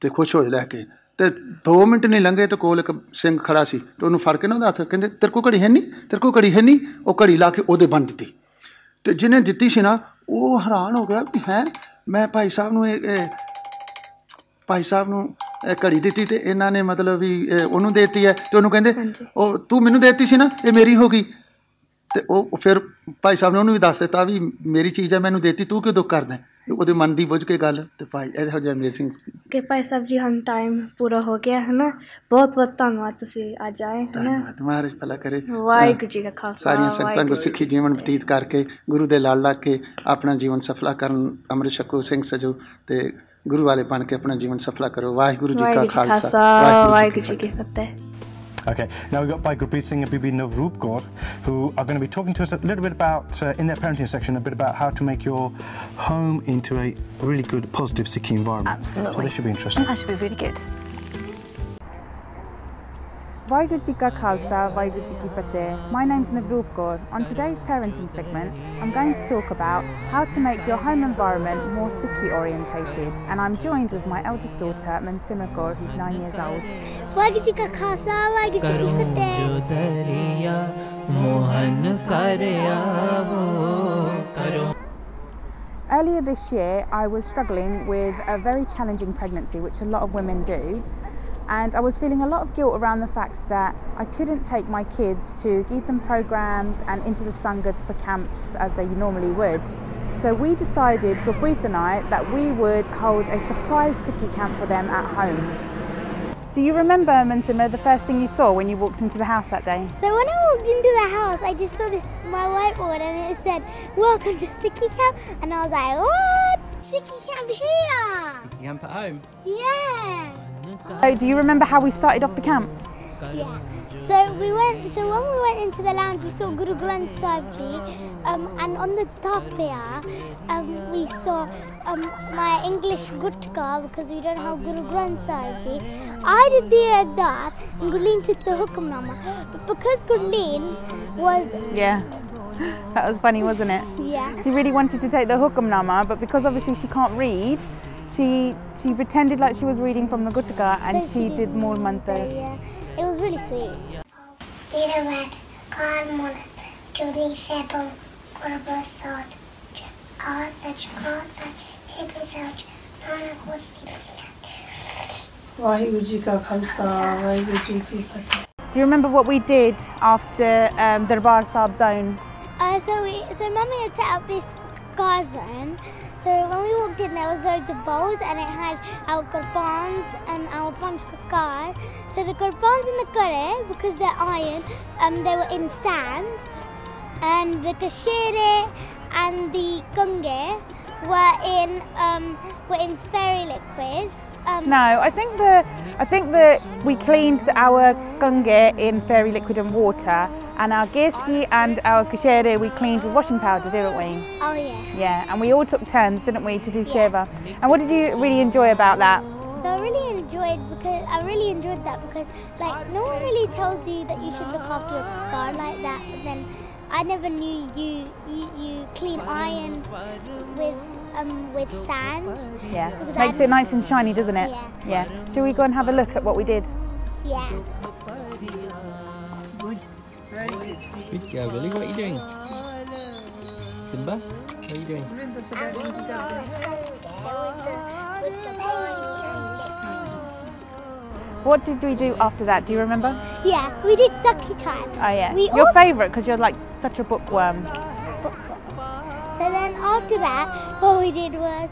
ਅਤੇ ਖੁਸ਼ ਹੋਏ ਲੈ ਕੇ ਤੇ 2 ਮਿੰਟ ਨਹੀਂ ਲੰਘੇ ਤੇ ਕੋਲ ਇੱਕ ਸਿੰਘ ਖੜਾ ਸੀ ਤੇ ਉਹਨੂੰ ਫੜ ਕੇ ਨਾ ਉਹਦਾ ਹੱਥ ਕਹਿੰਦੇ ਤੇਰੇ ਕੋਲ ਘੜੀ ਹੈ ਨਹੀਂ, ਤੇਰੇ ਕੋਲ ਘੜੀ ਹੈ ਨਹੀਂ। ਉਹ ਘੜੀ ਲਾ ਕੇ ਉਹਦੇ ਬੰਨ ਦਿੱਤੀ ਤੇ ਜਿਹਨੇ ਦਿੱਤੀ ਸੀ ਨਾ ਉਹ ਹੈਰਾਨ ਹੋ ਗਿਆ ਵੀ ਹੈ ਮੈਂ ਭਾਈ ਸਾਹਿਬ ਨੂੰ ਇਹ ਘੜੀ ਦਿੱਤੀ ਤੇ ਇਹਨਾਂ ਨੇ ਮਤਲਬ ਵੀ ਉਹਨੂੰ ਦੇ ਦਿੱਤੀ ਹੈ ਤੇ ਉਹਨੂੰ ਕਹਿੰਦੇ ਉਹ ਤੂੰ ਮੈਨੂੰ ਦੇ ਦਿੱਤੀ ਸੀ ਨਾ ਇਹ ਮੇਰੀ ਹੋ ਗਈ। ਤੇ ਉਹ ਫਿਰ ਭਾਈ ਸਾਹਿਬ ਨੇ ਉਹਨੂੰ ਵੀ ਦੱਸ ਦਿੱਤਾ ਵੀ ਮੇਰੀ ਚੀਜ਼ ਹੈ ਮੈਨੂੰ ਦੇਤੀ ਤੂੰ ਕਿਉਂ ਦੁੱਖ ਕਰਦਾ। ਉਹਦੇ ਮਨ ਦੀ ਬੁੱਝ ਕੇ ਗੱਲ ਤੇ ਭਾਈ ਇਹੋ ਜਿਹਾ ਅਮੇਜ਼ਿੰਗ ਕਿ ਭਾਈ ਸਾਹਿਬ ਜੀ ਹੁਣ ਟਾਈਮ ਪੂਰਾ ਹੋ ਗਿਆ ਹੈ ਨਾ। ਬਹੁਤ ਬਹੁਤ ਧੰਨਵਾਦ ਤੁਸੀਂ ਅੱਜ ਆਏ ਹੈ ਨਾ। ਮਹਾਰਾਜ ਭਲਾ ਕਰੇ। ਵਾਹਿਗੁਰੂ ਜੀ ਕਾ ਖਾਲਸਾ ਸਾਰੀਆਂ ਸੰਗਤਾਂ ਗੁਰਸਿੱਖੀ ਜੀਵਨ ਬਤੀਤ ਕਰਕੇ ਗੁਰੂ ਦੇ ਲੜ ਲੱਗ ਕੇ ਆਪਣਾ ਜੀਵਨ ਸਫਲਾ ਕਰਨ ਅੰਮ੍ਰਿਤ ਛਕੋ ਸਿੰਘ ਸਜੋ ਤੇ ਗੁਰੂ ਵਾਲੇ ਬਣ ਕੇ ਆਪਣਾ ਜੀਵਨ ਸਫਲਾ ਕਰੋ। ਵਾਹਿਗੁਰੂ ਜੀ ਕਾ ਖਾਲਸਾ ਵਾਹਿਗੁਰੂ ਜੀ ਕੀ ਫਤਿਹ। Okay, now we've got Bhai Gurpreet Singh and Bibi Navroop Kaur, who are going to be talking to us a little bit about, in their parenting section, a bit about how to make your home into a really good, positive Sikhi environment. Absolutely. So this should be interesting. That should be really good. Vaiguru Ji Ka Khalsa, Vaiguru Ji Ki Fateh. My name's Navroop Kaur. On today's parenting segment, I'm going to talk about how to make your home environment more Sikhi orientated, and I'm joined with my eldest daughter, Mansima Kaur, who's 9 years old. Vaiguru Ji Ka Khalsa, Vaiguru Ji Ki Fateh. Earlier this year, I was struggling with a very challenging pregnancy, which a lot of women do. And I was feeling a lot of guilt around the fact that I couldn't take my kids to Geetham programs and into the Sangat for camps as they normally would. So we decided, Gurpreet and I, that we would hold a surprise Sikhi camp for them at home. Do you remember, Mansima, the first thing you saw when you walked into the house that day? So when I walked into the house, I just saw my whiteboard and it said, "Welcome to Sikhi camp," and I was like, "What? Sikhi camp here?" Sikhi camp at home? Yeah. Oh, do you remember how we started off the camp? Yeah. So when we went into the lounge, we saw Guru Granth Sahib Ji, and on the top here, we saw my English gutka because we don't have Guru Granth Sahib Ji. I did the Ardas and Gurleen took the Hukamnama, but because Gurleen was that was funny, wasn't it? Yeah. She really wanted to take the Hukamnama, but because obviously she can't read, she pretended like she was reading from the gutka and so she did more mantra. Yeah, it was really sweet. Vaheguru Ji Ka Khalsa, Vaheguru Ji Ki Fateh. Do you remember what we did after Darbar Sahib's own? So Mummy had set up this car zone. So when we walked in, there was loads of bowls, and it had our qurbans and our panch kakar. So the qurbans and the kare, because they're iron, they were in sand, and the kashere and the kunge were in fairy liquid. No, I think that we cleaned our gunge in fairy liquid and water, and our geski and our kashere we cleaned with washing powder, didn't we? Oh yeah. Yeah, and we all took turns, didn't we, to do seva. And what did you really enjoy about that? So I really enjoyed that because like no one really tells you that you should look after your car like that, but then I never knew you clean iron with sand. Yeah, makes it nice and shiny, doesn't it? Yeah. Shall we go and have a look at what we did? Yeah. Good girl, Billy. What are you doing? Simba, what are you doing? What did we do after that? Do you remember? Yeah, we did Sakhi time. Oh yeah. Your favourite, because you're like such a bookworm. So then after that, what we did was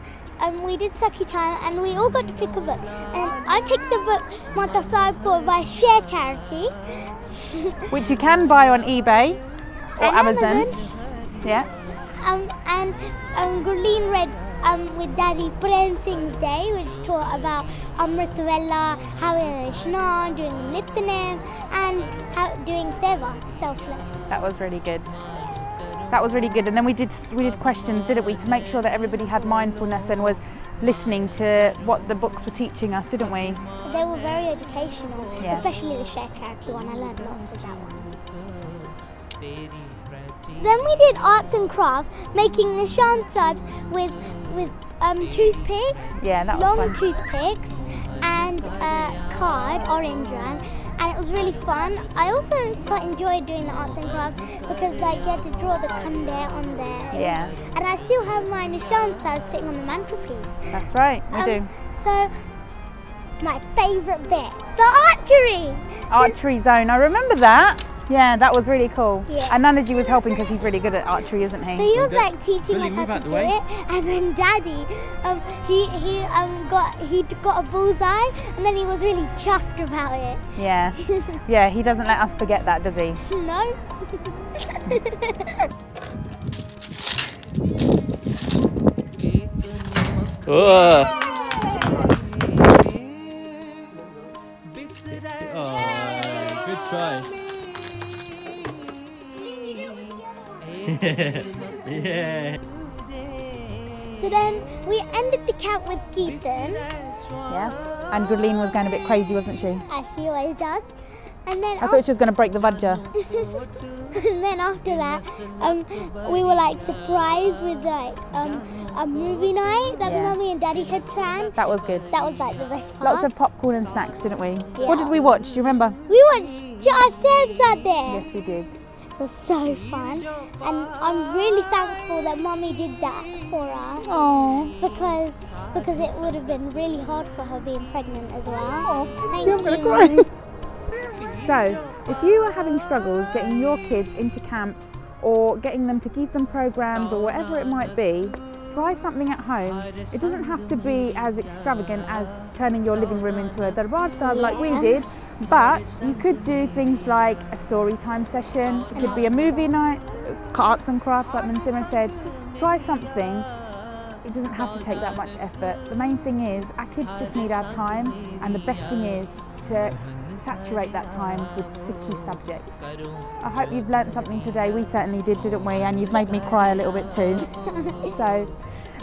we did Sakhi time, and we all got to pick a book. And I picked the book Mata Sahib Kaur by Share Charity, which you can buy on eBay or Amazon. Yeah. And Gurleen read with Daddy Prem Singh's Day, which taught about Amrit Vela, having a Ishnan, doing Nityanem, and doing Seva, selfless. That was really good. That was really good. And then we did questions, didn't we, to make sure that everybody had mindfulness and was listening to what the books were teaching us, didn't we? They were very educational, yeah. Especially the Share Charity one. I learned lots with that one. Then we did arts and crafts, making nishan subs with toothpicks. Yeah, that was long fun. Toothpicks, and a card, orange one, and it was really fun. I also quite enjoyed doing the arts and crafts because like you had to draw the khande on there. Yeah. And I still have my nishan side sitting on the mantelpiece. That's right, we do. So my favourite bit, the archery. Archery zone, I remember that. Yeah, that was really cool. Yeah. And Nanaji was helping because he's really good at archery, isn't he? So he was like teaching us how to do it, and then Daddy, he got a bullseye, and then he was really chuffed about it. Yeah, yeah. He doesn't let us forget that, does he? No. Oh, good try. Yeah. So then we ended the camp with Keaton. Yeah. And Gurleen was going a bit crazy, wasn't she? As she always does. And then I thought she was going to break the vajja. And then after that, we were like surprised with like a movie night that Mummy and Daddy had planned. That was good. That was like the best part. Lots of popcorn and snacks, didn't we? Yeah. What did we watch? Do you remember? We watched ourselves out there. Yes, we did. It was so fun, and I'm really thankful that Mummy did that for us. Oh. Because it would have been really hard for her being pregnant as well. Oh, Thank I'm going to cry. So, if you are having struggles getting your kids into camps or getting them to Geetham programs or whatever it might be, try something at home. It doesn't have to be as extravagant as turning your living room into a darbar sahib like we did, but you could do things like a story time session, it could be a movie night, arts and crafts like Mansima said. Try something. It doesn't have to take that much effort. The main thing is our kids just need our time, and the best thing is to saturate that time with Sikhi subjects. I hope you've learnt something today. We certainly did, didn't we? And you've made me cry a little bit too. So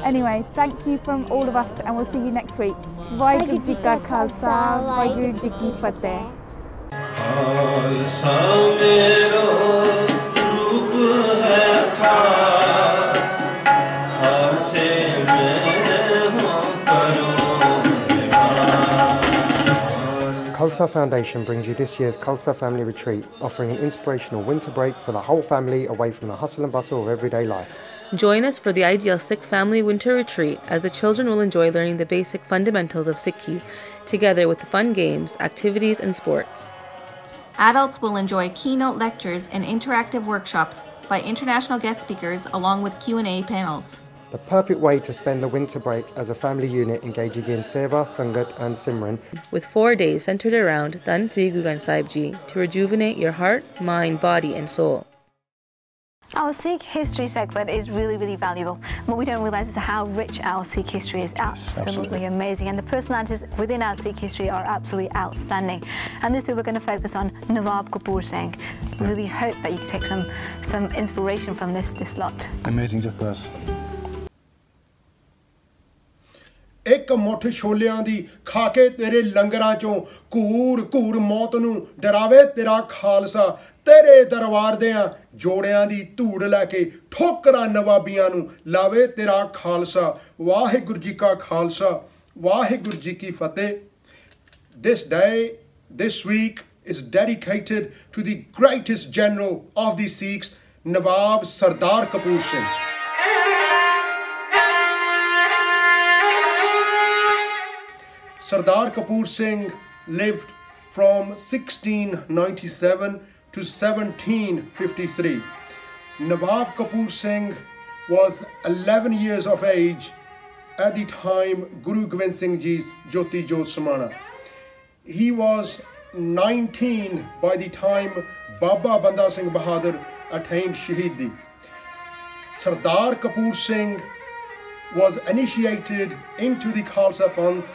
anyway, thank you from all of us, and we'll see you next week. Vaheguru Ji Ka Khalsa, Vaheguru Ji Ki Fateh. Khalsa Foundation brings you this year's Khalsa Family Retreat, offering an inspirational winter break for the whole family away from the hustle and bustle of everyday life. Join us for the ideal Sikh family winter retreat, as the children will enjoy learning the basic fundamentals of Sikhi, together with the fun games, activities and sports. Adults will enjoy keynote lectures and interactive workshops by international guest speakers, along with Q&A panels. The perfect way to spend the winter break as a family unit, engaging in Seva, Sangat and Simran. With 4 days centered around Dhan Sri Guru Granth Sahib Ji to rejuvenate your heart, mind, body and soul. Our Sikh history segment is really, really valuable. What we don't realise is how rich our Sikh history is. Absolutely amazing. And the personalities within our Sikh history are absolutely outstanding. And this week we're going to focus on Nawab Kapoor Singh. We really hope that you can take some inspiration from this lot. Amazing to first. एक मुठ छोलियां दी खाके तेरे लंगरां चों घूर घूर मौत नूं डरावे तेरा खालसा तेरे दरबार देआं जोड़ियां दी धूड़ लैके ठोकरां नवाबियां नूं लावे तेरा खालसा वाहिगुरू जी का खालसा वाहिगुरू जी की फतेह. This week is dedicated to the greatest general of the Sikhs, Nawab Sardar Kapoor Singh. Sardar Kapoor Singh lived from 1697 to 1753. Nawab Kapoor Singh was 11 years of age at the time Guru Gobind Singh Ji's Jyoti Jot Samana. He was 19 by the time Baba Banda Singh Bahadur attained Shahidi. Sardar Kapoor Singh was initiated into the Khalsa Panth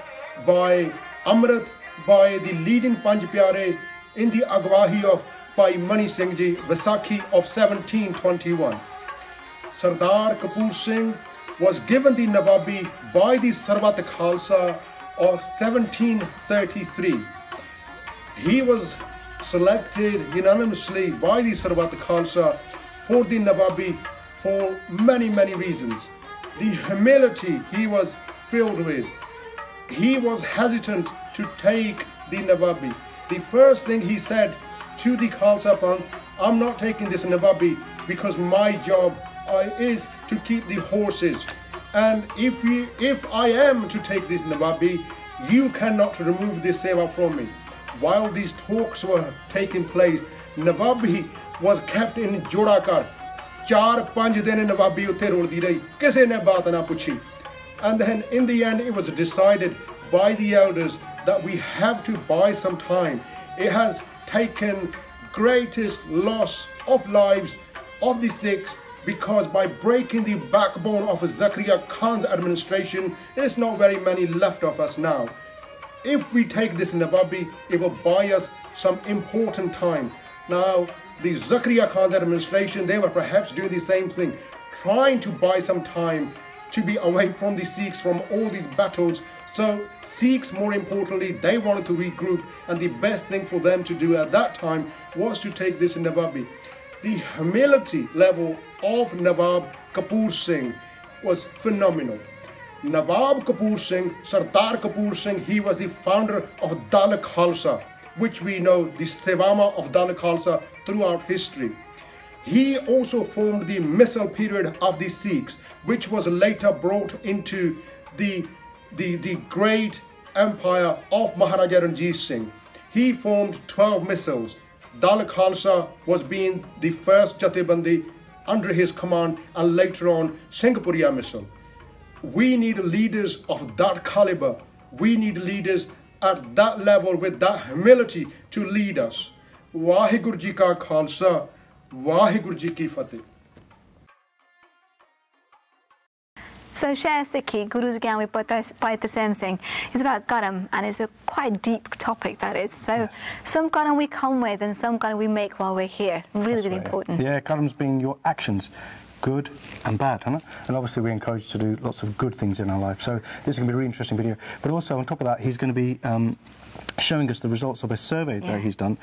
by Amrit, by the leading Panj Pyare in the Agwahi of Bhai Mani Singh Ji, Vaisakhi of 1721. Sardar Kapoor Singh was given the Nawabi by the Sarvat Khalsa of 1733. He was selected unanimously by the Sarvat Khalsa for the Nawabi for many, many reasons. The humility he was filled with. He was hesitant to take the Nawabi. The first thing he said to the Khalsa Panth, I'm not taking this Nawabi because my job is to keep the horses. And if I am to take this Nawabi, you cannot remove this seva from me. While these talks were taking place, Nawabi was kept in Jodakar. 4-5 दिन Nawabi उत्थे रोलदी रही, किसी ने बात ना पूछी. And then in the end it was decided by the elders that we have to buy some time. It has taken greatest loss of lives of the Sikhs, because by breaking the backbone of Zakaria Khan's administration, there's not very many left of us now. If we take this Nawabi, it will buy us some important time. Now, the Zakaria Khan's administration, they were perhaps doing the same thing, trying to buy some time to be away from the Sikhs from all these battles. So Sikhs, more importantly, they wanted to regroup, and the best thing for them to do at that time was to take this Nawabi. The humility level of Nawab Kapoor Singh was phenomenal. Nawab Kapoor Singh, Sardar Kapoor Singh, he was the founder of Dal Khalsa, which we know the Sevama of Dal Khalsa throughout history. He also formed the Misl period of the Sikhs, which was later brought into the great empire of Maharaja Ranjit Singh. He formed 12 Misls. Dal Khalsa was being the first Jathebandi under his command, and later on Singhpuriya Misl. We need leaders of that caliber. We need leaders at that level with that humility to lead us. Waheguru Ji Ka Khalsa, Waheguru Ji Ki Fateh. So share Sikhi, Guru's Gyan with Bhai Tarsem Singh, is about Karam, and it's a quite deep topic, that is. So yes. Some Karam we come with and some Karam we make while we're here. Really important. Yeah, Karam's being your actions, good and bad, huh? And obviously we're encouraged to do lots of good things in our life. So this is going to be a really interesting video. But also on top of that, he's going to be showing us the results of a survey that he's done,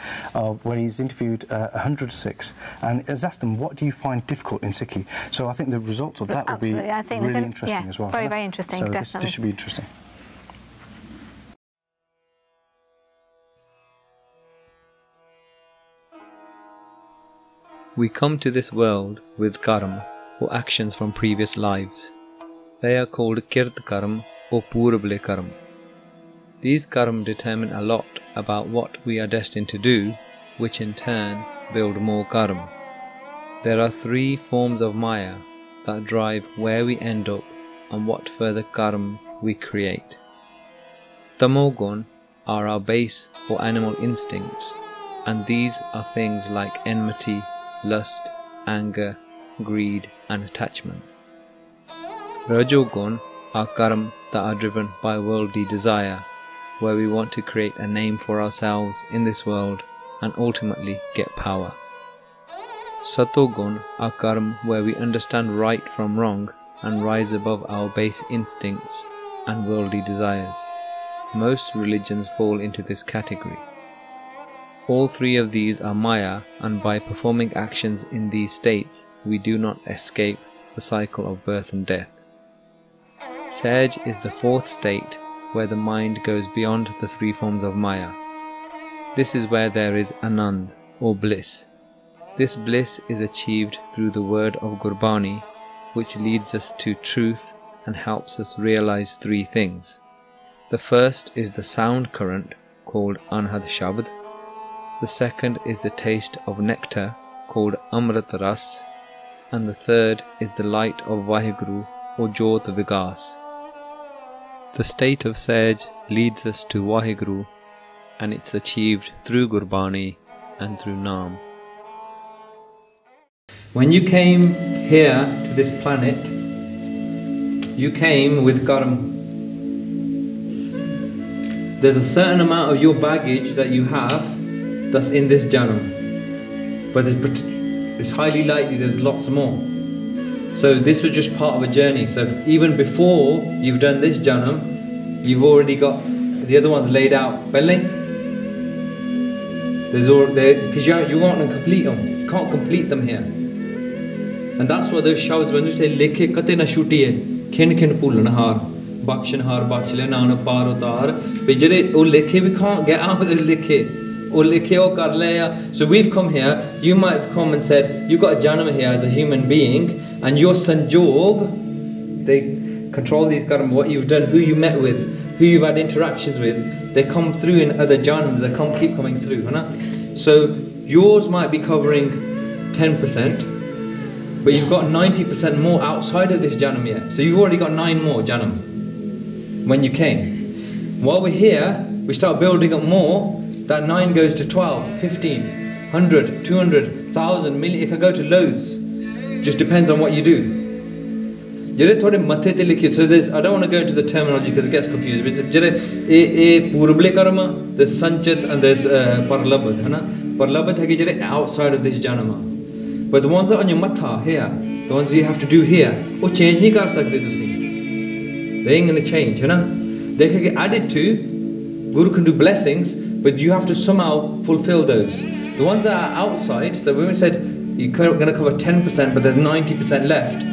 where he's interviewed 106 and has asked them, what do you find difficult in Sikhi? So I think the results of that will be really interesting as well. Very, very interesting, so definitely. This should be interesting. We come to this world with Karam, or actions from previous lives. They are called Kirt Karam or Purable Karam. These Karam determine a lot about what we are destined to do, which in turn build more Karam. There are 3 forms of Maya that drive where we end up and what further Karam we create. Tamogun are our base or animal instincts, and these are things like enmity, lust, anger, greed and attachment. Rajogun are Karam that are driven by worldly desire, where we want to create a name for ourselves in this world and ultimately get power. Satogun are Karam where we understand right from wrong and rise above our base instincts and worldly desires. Most religions fall into this category. All 3 of these are Maya, and by performing actions in these states, we do not escape the cycle of birth and death. Sage is the 4th state, where the mind goes beyond the 3 forms of Maya. This is where there is Anand, or bliss. This bliss is achieved through the word of Gurbani, which leads us to truth and helps us realize 3 things. The first is the sound current, called Anhad Shabd. The second is the taste of nectar, called Amrit Ras. And the third is the light of Vaheguru, or Jyot Vigas. The state of Sage leads us to Vaheguru, and it's achieved through Gurbani and through Naam. When you came here to this planet, you came with Karam. There's a certain amount of your baggage that you have that's in this Janam, but it's highly likely there's lots more. So this was just part of a journey. So even before you've done this Janam, you've already got the other ones laid out. Because you want to complete them. You can't complete them here. And that's what those shouts, when you say Lekhe kate na shutiye, kin kin pulnahar, Bakshanhar, Bakshile, Nana, Par, Utar. Bijare, O Likhe, we can't get out of the Likhe. O Likhe, O Karleya. So we've come here, you might have come and said, you got a Janam here as a human being, and your Sanjog, they control these Karam, what you've done, who you met with, who you've had interactions with, they come through in other Janams, they keep coming through. Right? So yours might be covering 10%, but you've got 90% more outside of this Janam yet. So you've already got 9 more Janam when you came. While we're here, we start building up more. That 9 goes to 12, 15, 100, 200, 1,000, million. It can go to loads. Just depends on what you do. So there's, I don't want to go into the terminology because it gets confused. There's Sanchit and there's Parlabad. Parlabad is outside of this Janama. But the ones that are on your matha here, the ones you have to do here, वो change नहीं कर सकते तुसी. They ain't going to change, They can get added to. Guru can do blessings, but you have to somehow fulfill those. The ones that are outside, so when we said you're going to cover 10%, but there's 90% left,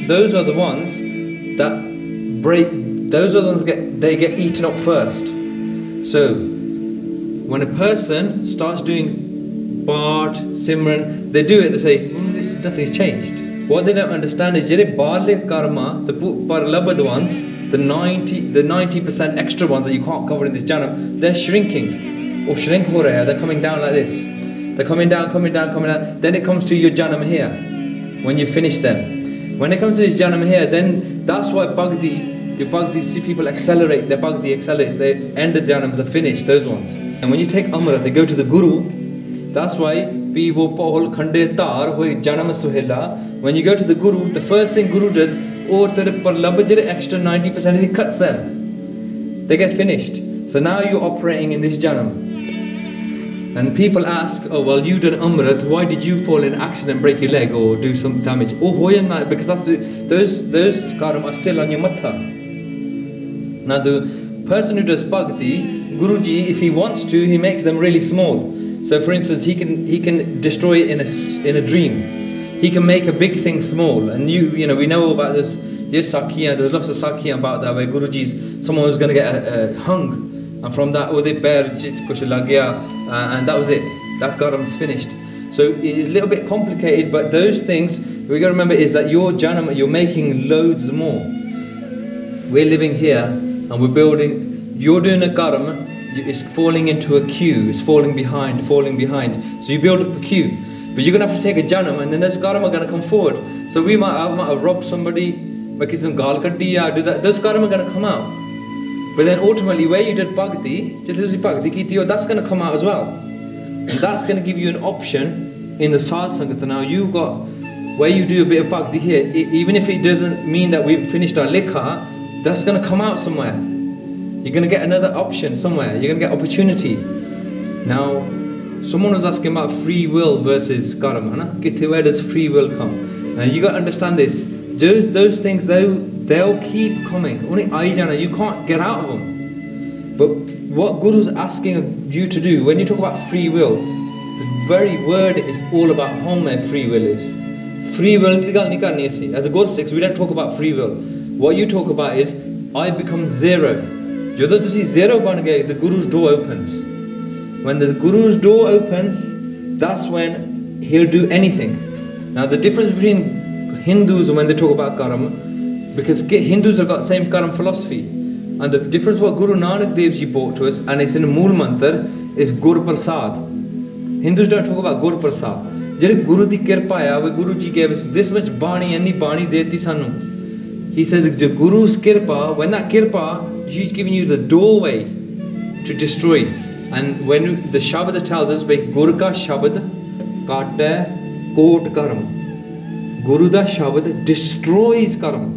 those are the ones that break. Those are the ones they get eaten up first. So when a person starts doing Bard, Simran, they do it. They say nothing's changed. What they don't understand is jere barle karma, the parlabad ones, the 90% extra ones that you can't cover in this janam, they're shrinking or shrink ho raha hai. They're coming down like this. They're coming down, coming down, coming down. Then it comes to your janam here when you finish them. When it comes to this janam here, then that's why Bhagdi, your Bhagdi, see people accelerate, their Bhagdi accelerates, they end the janams are finished, those ones. And when you take Amrit, they go to the Guru. That's why Pivo Pahol Khande Tar Hoi Janam Suhela. When you go to the Guru, the first thing Guru does, or the extra 90%, he cuts them. They get finished. So now you're operating in this janam. And people ask, oh well, you done Amrit, why did you fall in an accident, break your leg or do some damage? Oh, because those karam are still on your matha. Now the person who does bhakti, Guruji, if he wants to, he makes them really small. So for instance, he can destroy it in a dream. He can make a big thing small. And you know, we know about this. There's Sakhiya, there's lots of Sakhiya about that, where Guruji's, someone was going to get hung. And from that, and that was it. That Karams finished. So it is a little bit complicated, but those things, we got to remember is that your janam, you're making loads more. We're living here, and we're building, you're doing a karam, it's falling into a queue, it's falling behind. So you build up a queue. But you're going to have to take a janam, and then those karam are going to come forward. So I might have robbed somebody, make some gal kaddi, do that, those karam are going to come out. But then ultimately, where you did bhakti, that's going to come out as well. And that's going to give you an option in the sadh sangat. Now you've got, where you do a bit of bhakti here, even if it doesn't mean that we've finished our likha, that's going to come out somewhere. You're going to get another option somewhere. You're going to get opportunity. Now, someone was asking about free will versus karma. Where does free will come? And you got to understand this. Those things, they'll keep coming. You can't get out of them. But what Guru's asking you to do, when you talk about free will, the very word is all about how my free will is. Free will, as a Gursikhs, we don't talk about free will. What you talk about is, I become zero. Jada tusi zero ban gaye, the Guru's door opens. When the Guru's door opens, that's when he'll do anything. Now the difference between Hindus when they talk about karma, because Hindus have got the same karma philosophy, and the difference what Guru Nanak Dev Ji brought to us, and it's in the Mool Mantar, is Gur Prasad. Hindus don't talk about Gur Prasad. Jere Guru di kirpa hai, where Guru Ji gave us this much bani, any bani deti sanu. He says the Guru's kirpa, when that kirpa, he's giving you the doorway to destroy. And when the Shabad tells us, Gur ka Shabad kata kot karma. Guru da Shabad destroys karma.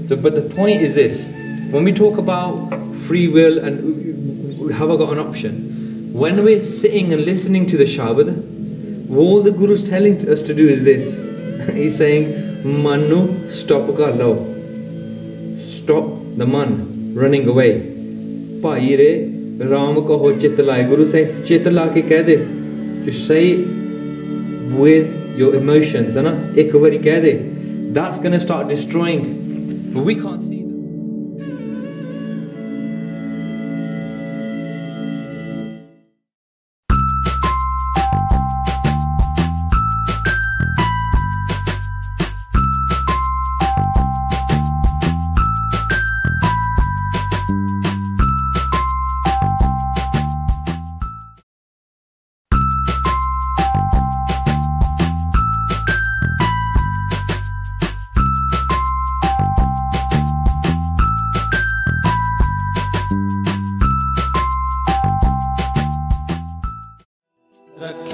But the point is this, when we talk about free will and have I got an option, when we're sitting and listening to the Shabad, all the Guru's telling us to do is this. He's saying, Manu, stop kar lo. Stop the man running away. Paire Ram kaho chitlai. Guru saying, chitla ke keh de. Just say with your emotions, that's going to start destroying. But we can't see them.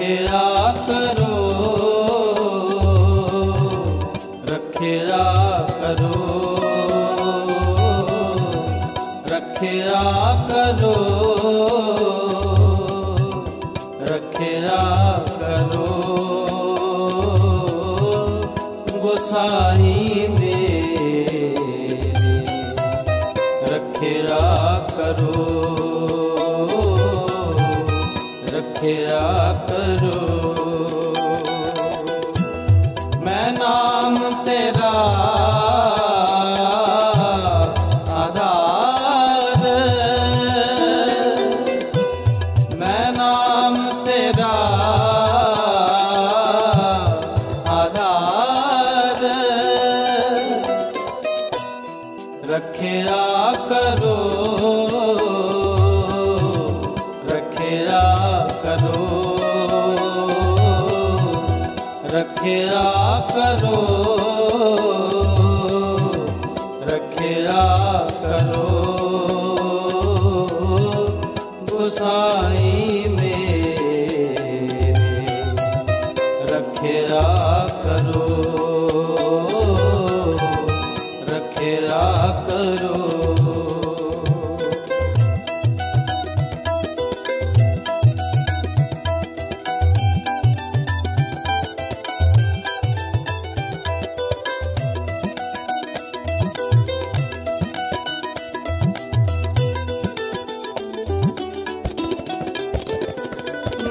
रखिया करो, रखिया करो, रखिया करो, रखिया करो, गोसाई मेरे रखिया करो, रखिया करो। मैं नाम तेरा आधार, मैं नाम तेरा आधार, रखिया करो, रखिया करो, रखिया करो, रखिया करो, गोसाई मेरे रखिया करो, रखिया करो।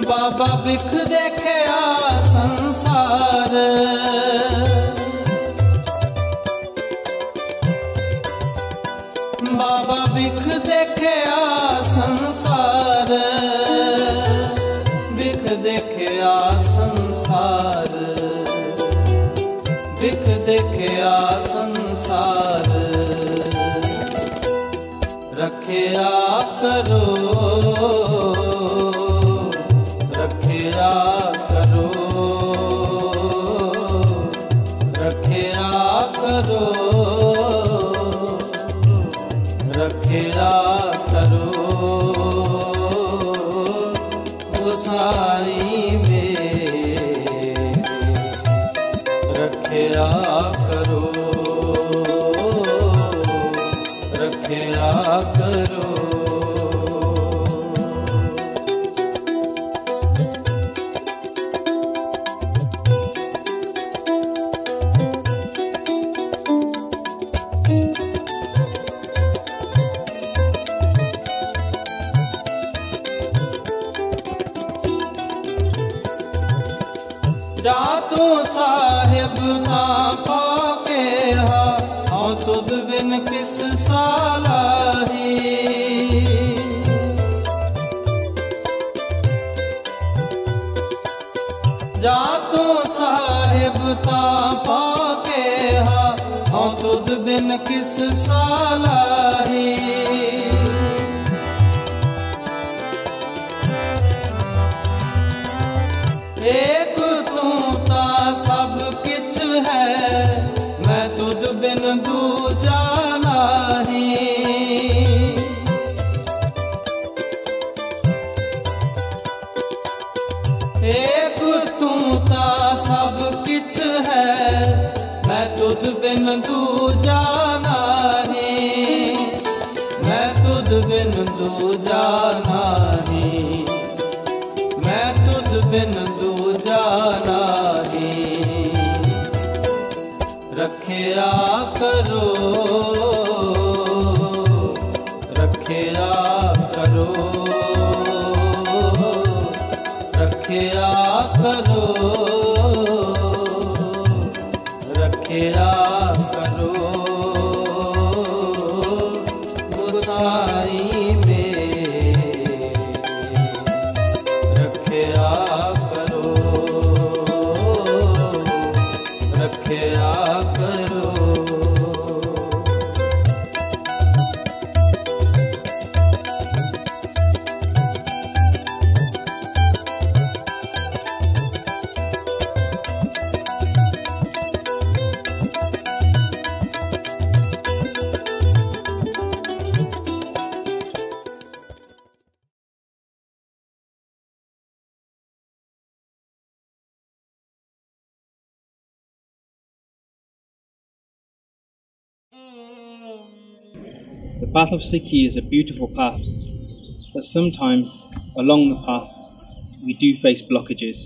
बाबा बिख देखिया संसार, बाबा बिख देखिया संसार, बिख देखिया संसार, बिख देखिया संसार, रखिया करो, रखिया करो, रखिया करो, रखिया करो, गोसाई मेरे रखिया करो, रखिया करो। जा तू साहिब ना पाके हा, हाँ तुद बिन किस सालाही, जा तू साहिब ना पाके हा, हाँ तुद बिन किस सालाही। एक तू ता सब किछ है, मैं तुद बिन दूजा नहीं। एक तू ता सब किछ है, मैं तुद बिन दूजा नहीं, मैं तुद बिन दूजा नहीं, मैं तुद बिन दूजा नहीं। रखिया करो, रखिया करो, रखिया करो, रखिया करो, गोसाई मेरे रखिया करो, रखिया करो। The path of Sikhi is a beautiful path, but sometimes along the path we do face blockages.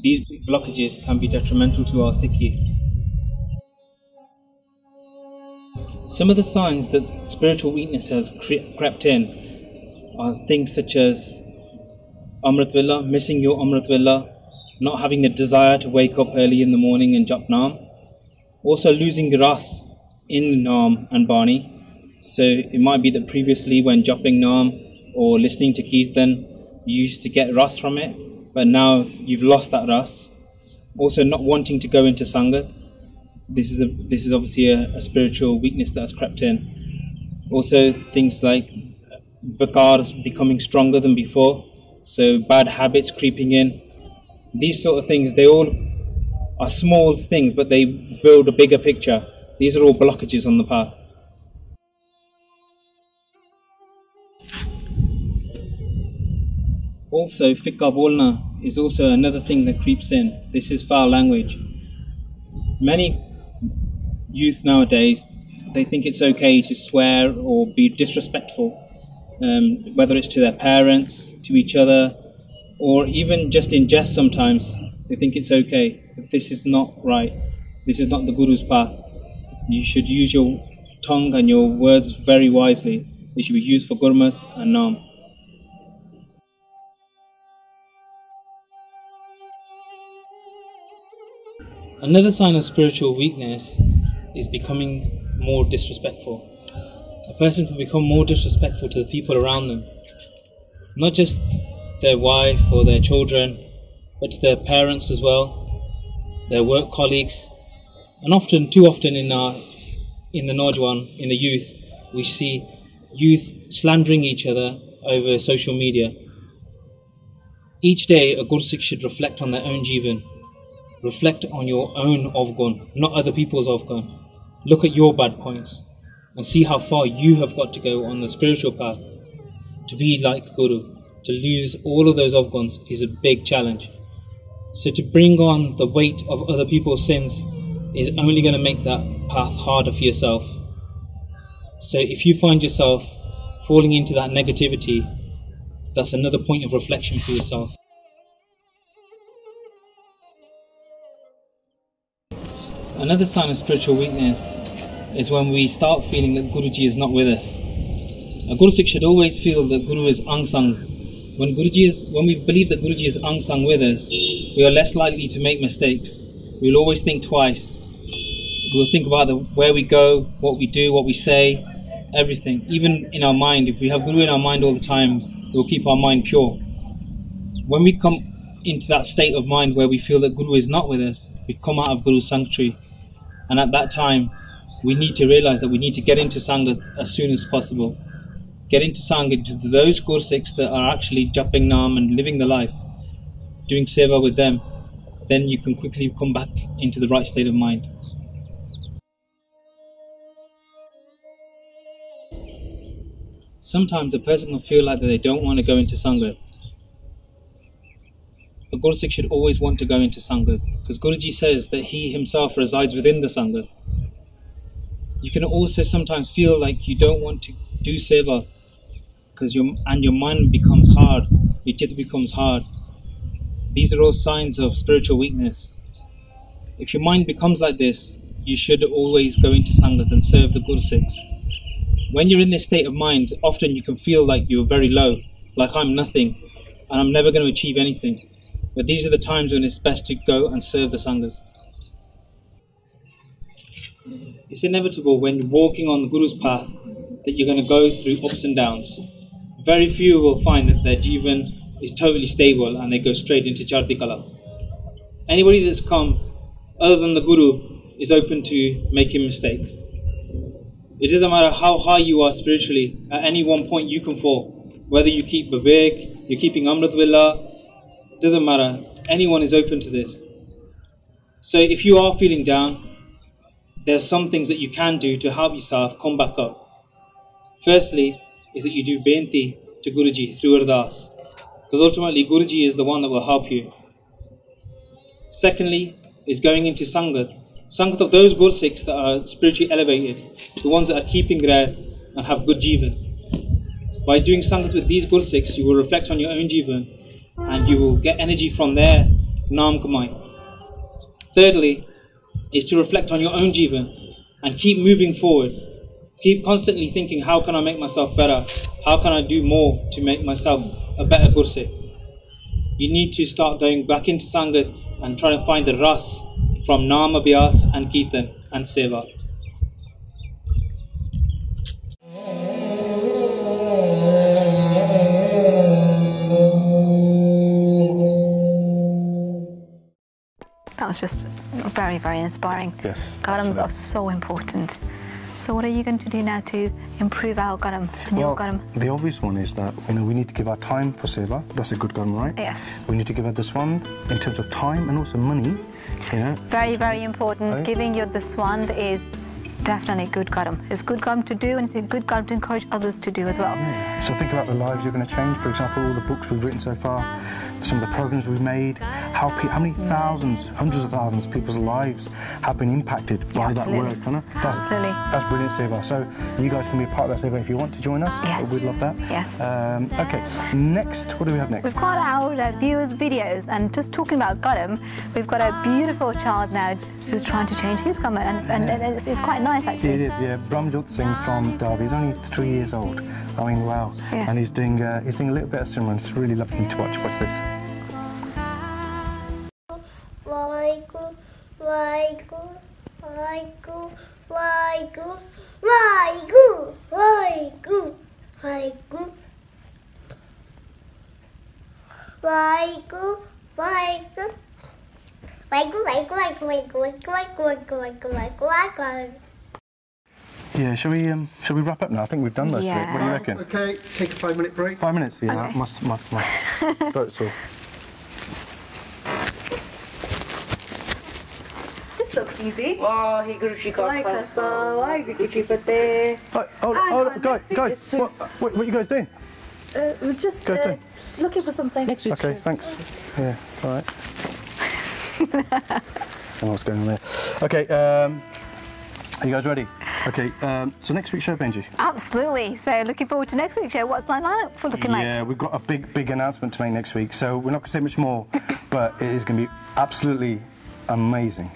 These blockages can be detrimental to our Sikhi. Some of the signs that spiritual weakness has crept in are things such as Amrit Vela, missing your Amrit Vela, not having the desire to wake up early in the morning and jap Naam, also losing Ras in Naam and Bani. So it might be that previously when japping Naam or listening to Kirtan, you used to get Ras from it, but now you've lost that Ras. Also not wanting to go into Sangat. This is obviously a spiritual weakness that has crept in. Also things like Vikars becoming stronger than before, so bad habits creeping in. These sort of things, they all are small things, but they build a bigger picture. These are all blockages on the path. Also, Fikka Bolna is also another thing that creeps in. This is foul language. Many youth nowadays, they think it's okay to swear or be disrespectful, whether it's to their parents, to each other, or even just in jest sometimes. They think it's okay, but this is not right. This is not the Guru's path. You should use your tongue and your words very wisely. They should be used for Gurmat and Naam. Another sign of spiritual weakness is becoming more disrespectful. A person can become more disrespectful to the people around them. Not just their wife or their children, but to their parents as well, their work colleagues. And too often in the Najwan, in the youth, we see youth slandering each other over social media. Each day a Gursikh should reflect on their own Jivan. Reflect on your own Avgun, not other people's Avgun. Look at your bad points and see how far you have got to go on the spiritual path. To be like Guru, to lose all of those Avguns is a big challenge. So to bring on the weight of other people's sins is only going to make that path harder for yourself. So if you find yourself falling into that negativity, that's another point of reflection for yourself. Another sign of spiritual weakness is when we start feeling that Guruji is not with us. A Gursikh should always feel that Guru is angsang. When we believe that Guruji is angsang with us, we are less likely to make mistakes. We will always think twice. We will think about where we go, what we do, what we say, everything. Even in our mind, if we have Guru in our mind all the time, we will keep our mind pure. When we come into that state of mind where we feel that Guru is not with us, we come out of Guru's sanctuary. And at that time, we need to realize that we need to get into Sangat as soon as possible. Get into Sangat, to those Gursikhs that are actually japping Naam and living the life, doing seva with them. Then you can quickly come back into the right state of mind. Sometimes a person can feel like that they don't want to go into Sangat. A Gursikh should always want to go into Sangat, because Guruji says that he himself resides within the Sangat. You can also sometimes feel like you don't want to do seva, because your mind becomes hard, your chitta becomes hard. These are all signs of spiritual weakness. If your mind becomes like this, you should always go into Sangat and serve the Gursikhs. When you're in this state of mind, often you can feel like you're very low, like I'm nothing, and I'm never going to achieve anything. But these are the times when it's best to go and serve the Sangat. It's inevitable when you're walking on the Guru's path that you're going to go through ups and downs. Very few will find that their Jivan is totally stable and they go straight into Chardikala. Anybody that's come other than the Guru is open to making mistakes. It doesn't matter how high you are spiritually, at any one point you can fall. Whether you keep Babek, you're keeping Amrit Villa, doesn't matter. Anyone is open to this. So if you are feeling down, there's some things that you can do to help yourself come back up. Firstly, is that you do Benti to Guruji through Ardas, because ultimately Guruji is the one that will help you. Secondly, is going into Sangat. Sangat of those Gursikhs that are spiritually elevated, the ones that are keeping Grat, and have good jivan. By doing sangat with these Gursikhs, you will reflect on your own jivan and you will get energy from their naam kamai. Thirdly, is to reflect on your own jivan and keep moving forward. Keep constantly thinking, how can I make myself better? How can I do more to make myself a better Gursikh? You need to start going back into Sangat and trying to find the ras from Naam Abhyas and Kirtan and Seva. That was just very, very inspiring. Yes. Karams are so important. So what are you going to do now to improve our garam and your garam? The obvious one is that we need to give our time for seva. That's a good garam, right? Yes. We need to give her the swan in terms of time and also money. Very, very important. Right. Giving you the swan is definitely good garam. It's good garam to do, and it's a good garam to encourage others to do as well. Yeah. So think about the lives you're going to change. For example, all the books we've written so far, some of the programs we've made, how many thousands, hundreds of thousands of people's lives have been impacted by that work. Absolutely. That's brilliant, Seva. So you guys can be a part of that, Seva, if you want to join us. Yes. We'd love that. Yes. Okay, next, what do we have next? We've got our viewers' videos, and just talking about garam, we've got a beautiful child now who's trying to change his garam, and it's quite nice actually. It is, yeah. Brahmjot Singh from Derby. He's only 3 years old. I mean, wow. Yes. And he's doing a little bit of Simran. It's really lovely to watch. Watch this. Yeah, shall we wrap up now? I think we've done most of it. What do you reckon? Okay, take a 5-minute break. 5 minutes? Yeah, Okay. my throat's sore. This looks easy. Waheguru Ji Ka Khalsa, Waheguru Ji Ki Fateh. Hold guys, what are you guys doing? We're just Go doing. looking for something. Next week. Okay, thanks. Yeah, all right. I don't know what's going on there. Okay, are you guys ready? Okay, so next week's show, Benji. Absolutely. So looking forward to next week's show. What's the lineup for looking like? Yeah, we've got a big announcement to make next week, so we're not going to say much more, but it is going to be absolutely amazing.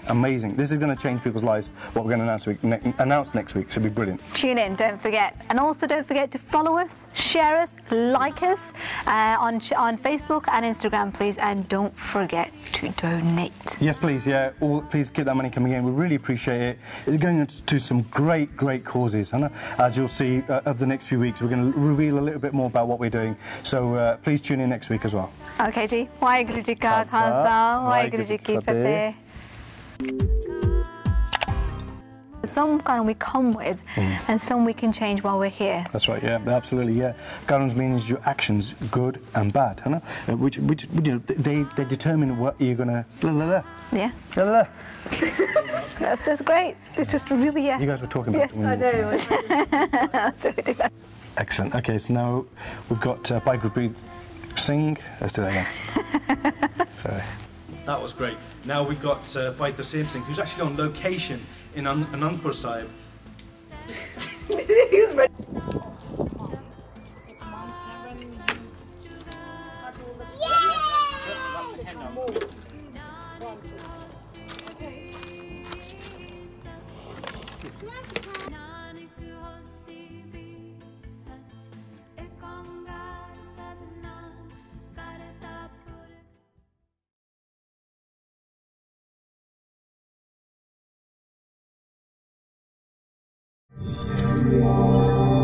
This is going to change people's lives. What we're going to announce next week, so it'll be brilliant. Tune in, don't forget. And also don't forget to follow us, share us, like us on Facebook and Instagram, please. And don't forget to donate. Yes, please, yeah. Please keep that money coming in. We really appreciate it. It's going to some great causes. As you'll see over the next few weeks, we're going to reveal a little bit more about what we're doing. So please tune in next week as well. Okay, Ji. Waheguru Ji Ka Khalsa, Waheguru Ji Ki Fateh. Some garam we come with, and some we can change while we're here. That's right, yeah, absolutely, yeah. Garams means your actions, good and bad, which they determine what you're gonna. Yeah. That's just great. It's just really, yeah. You guys were talking about. Yes, I know. That's really good. Excellent. Okay, so now we've got Bhai Tarsem Singh. Let's do that again. Sorry. That was great. Now we've got Bhai Tarsem Singh, who's actually on location in Anandpur Sahib. He's ready. Yeah.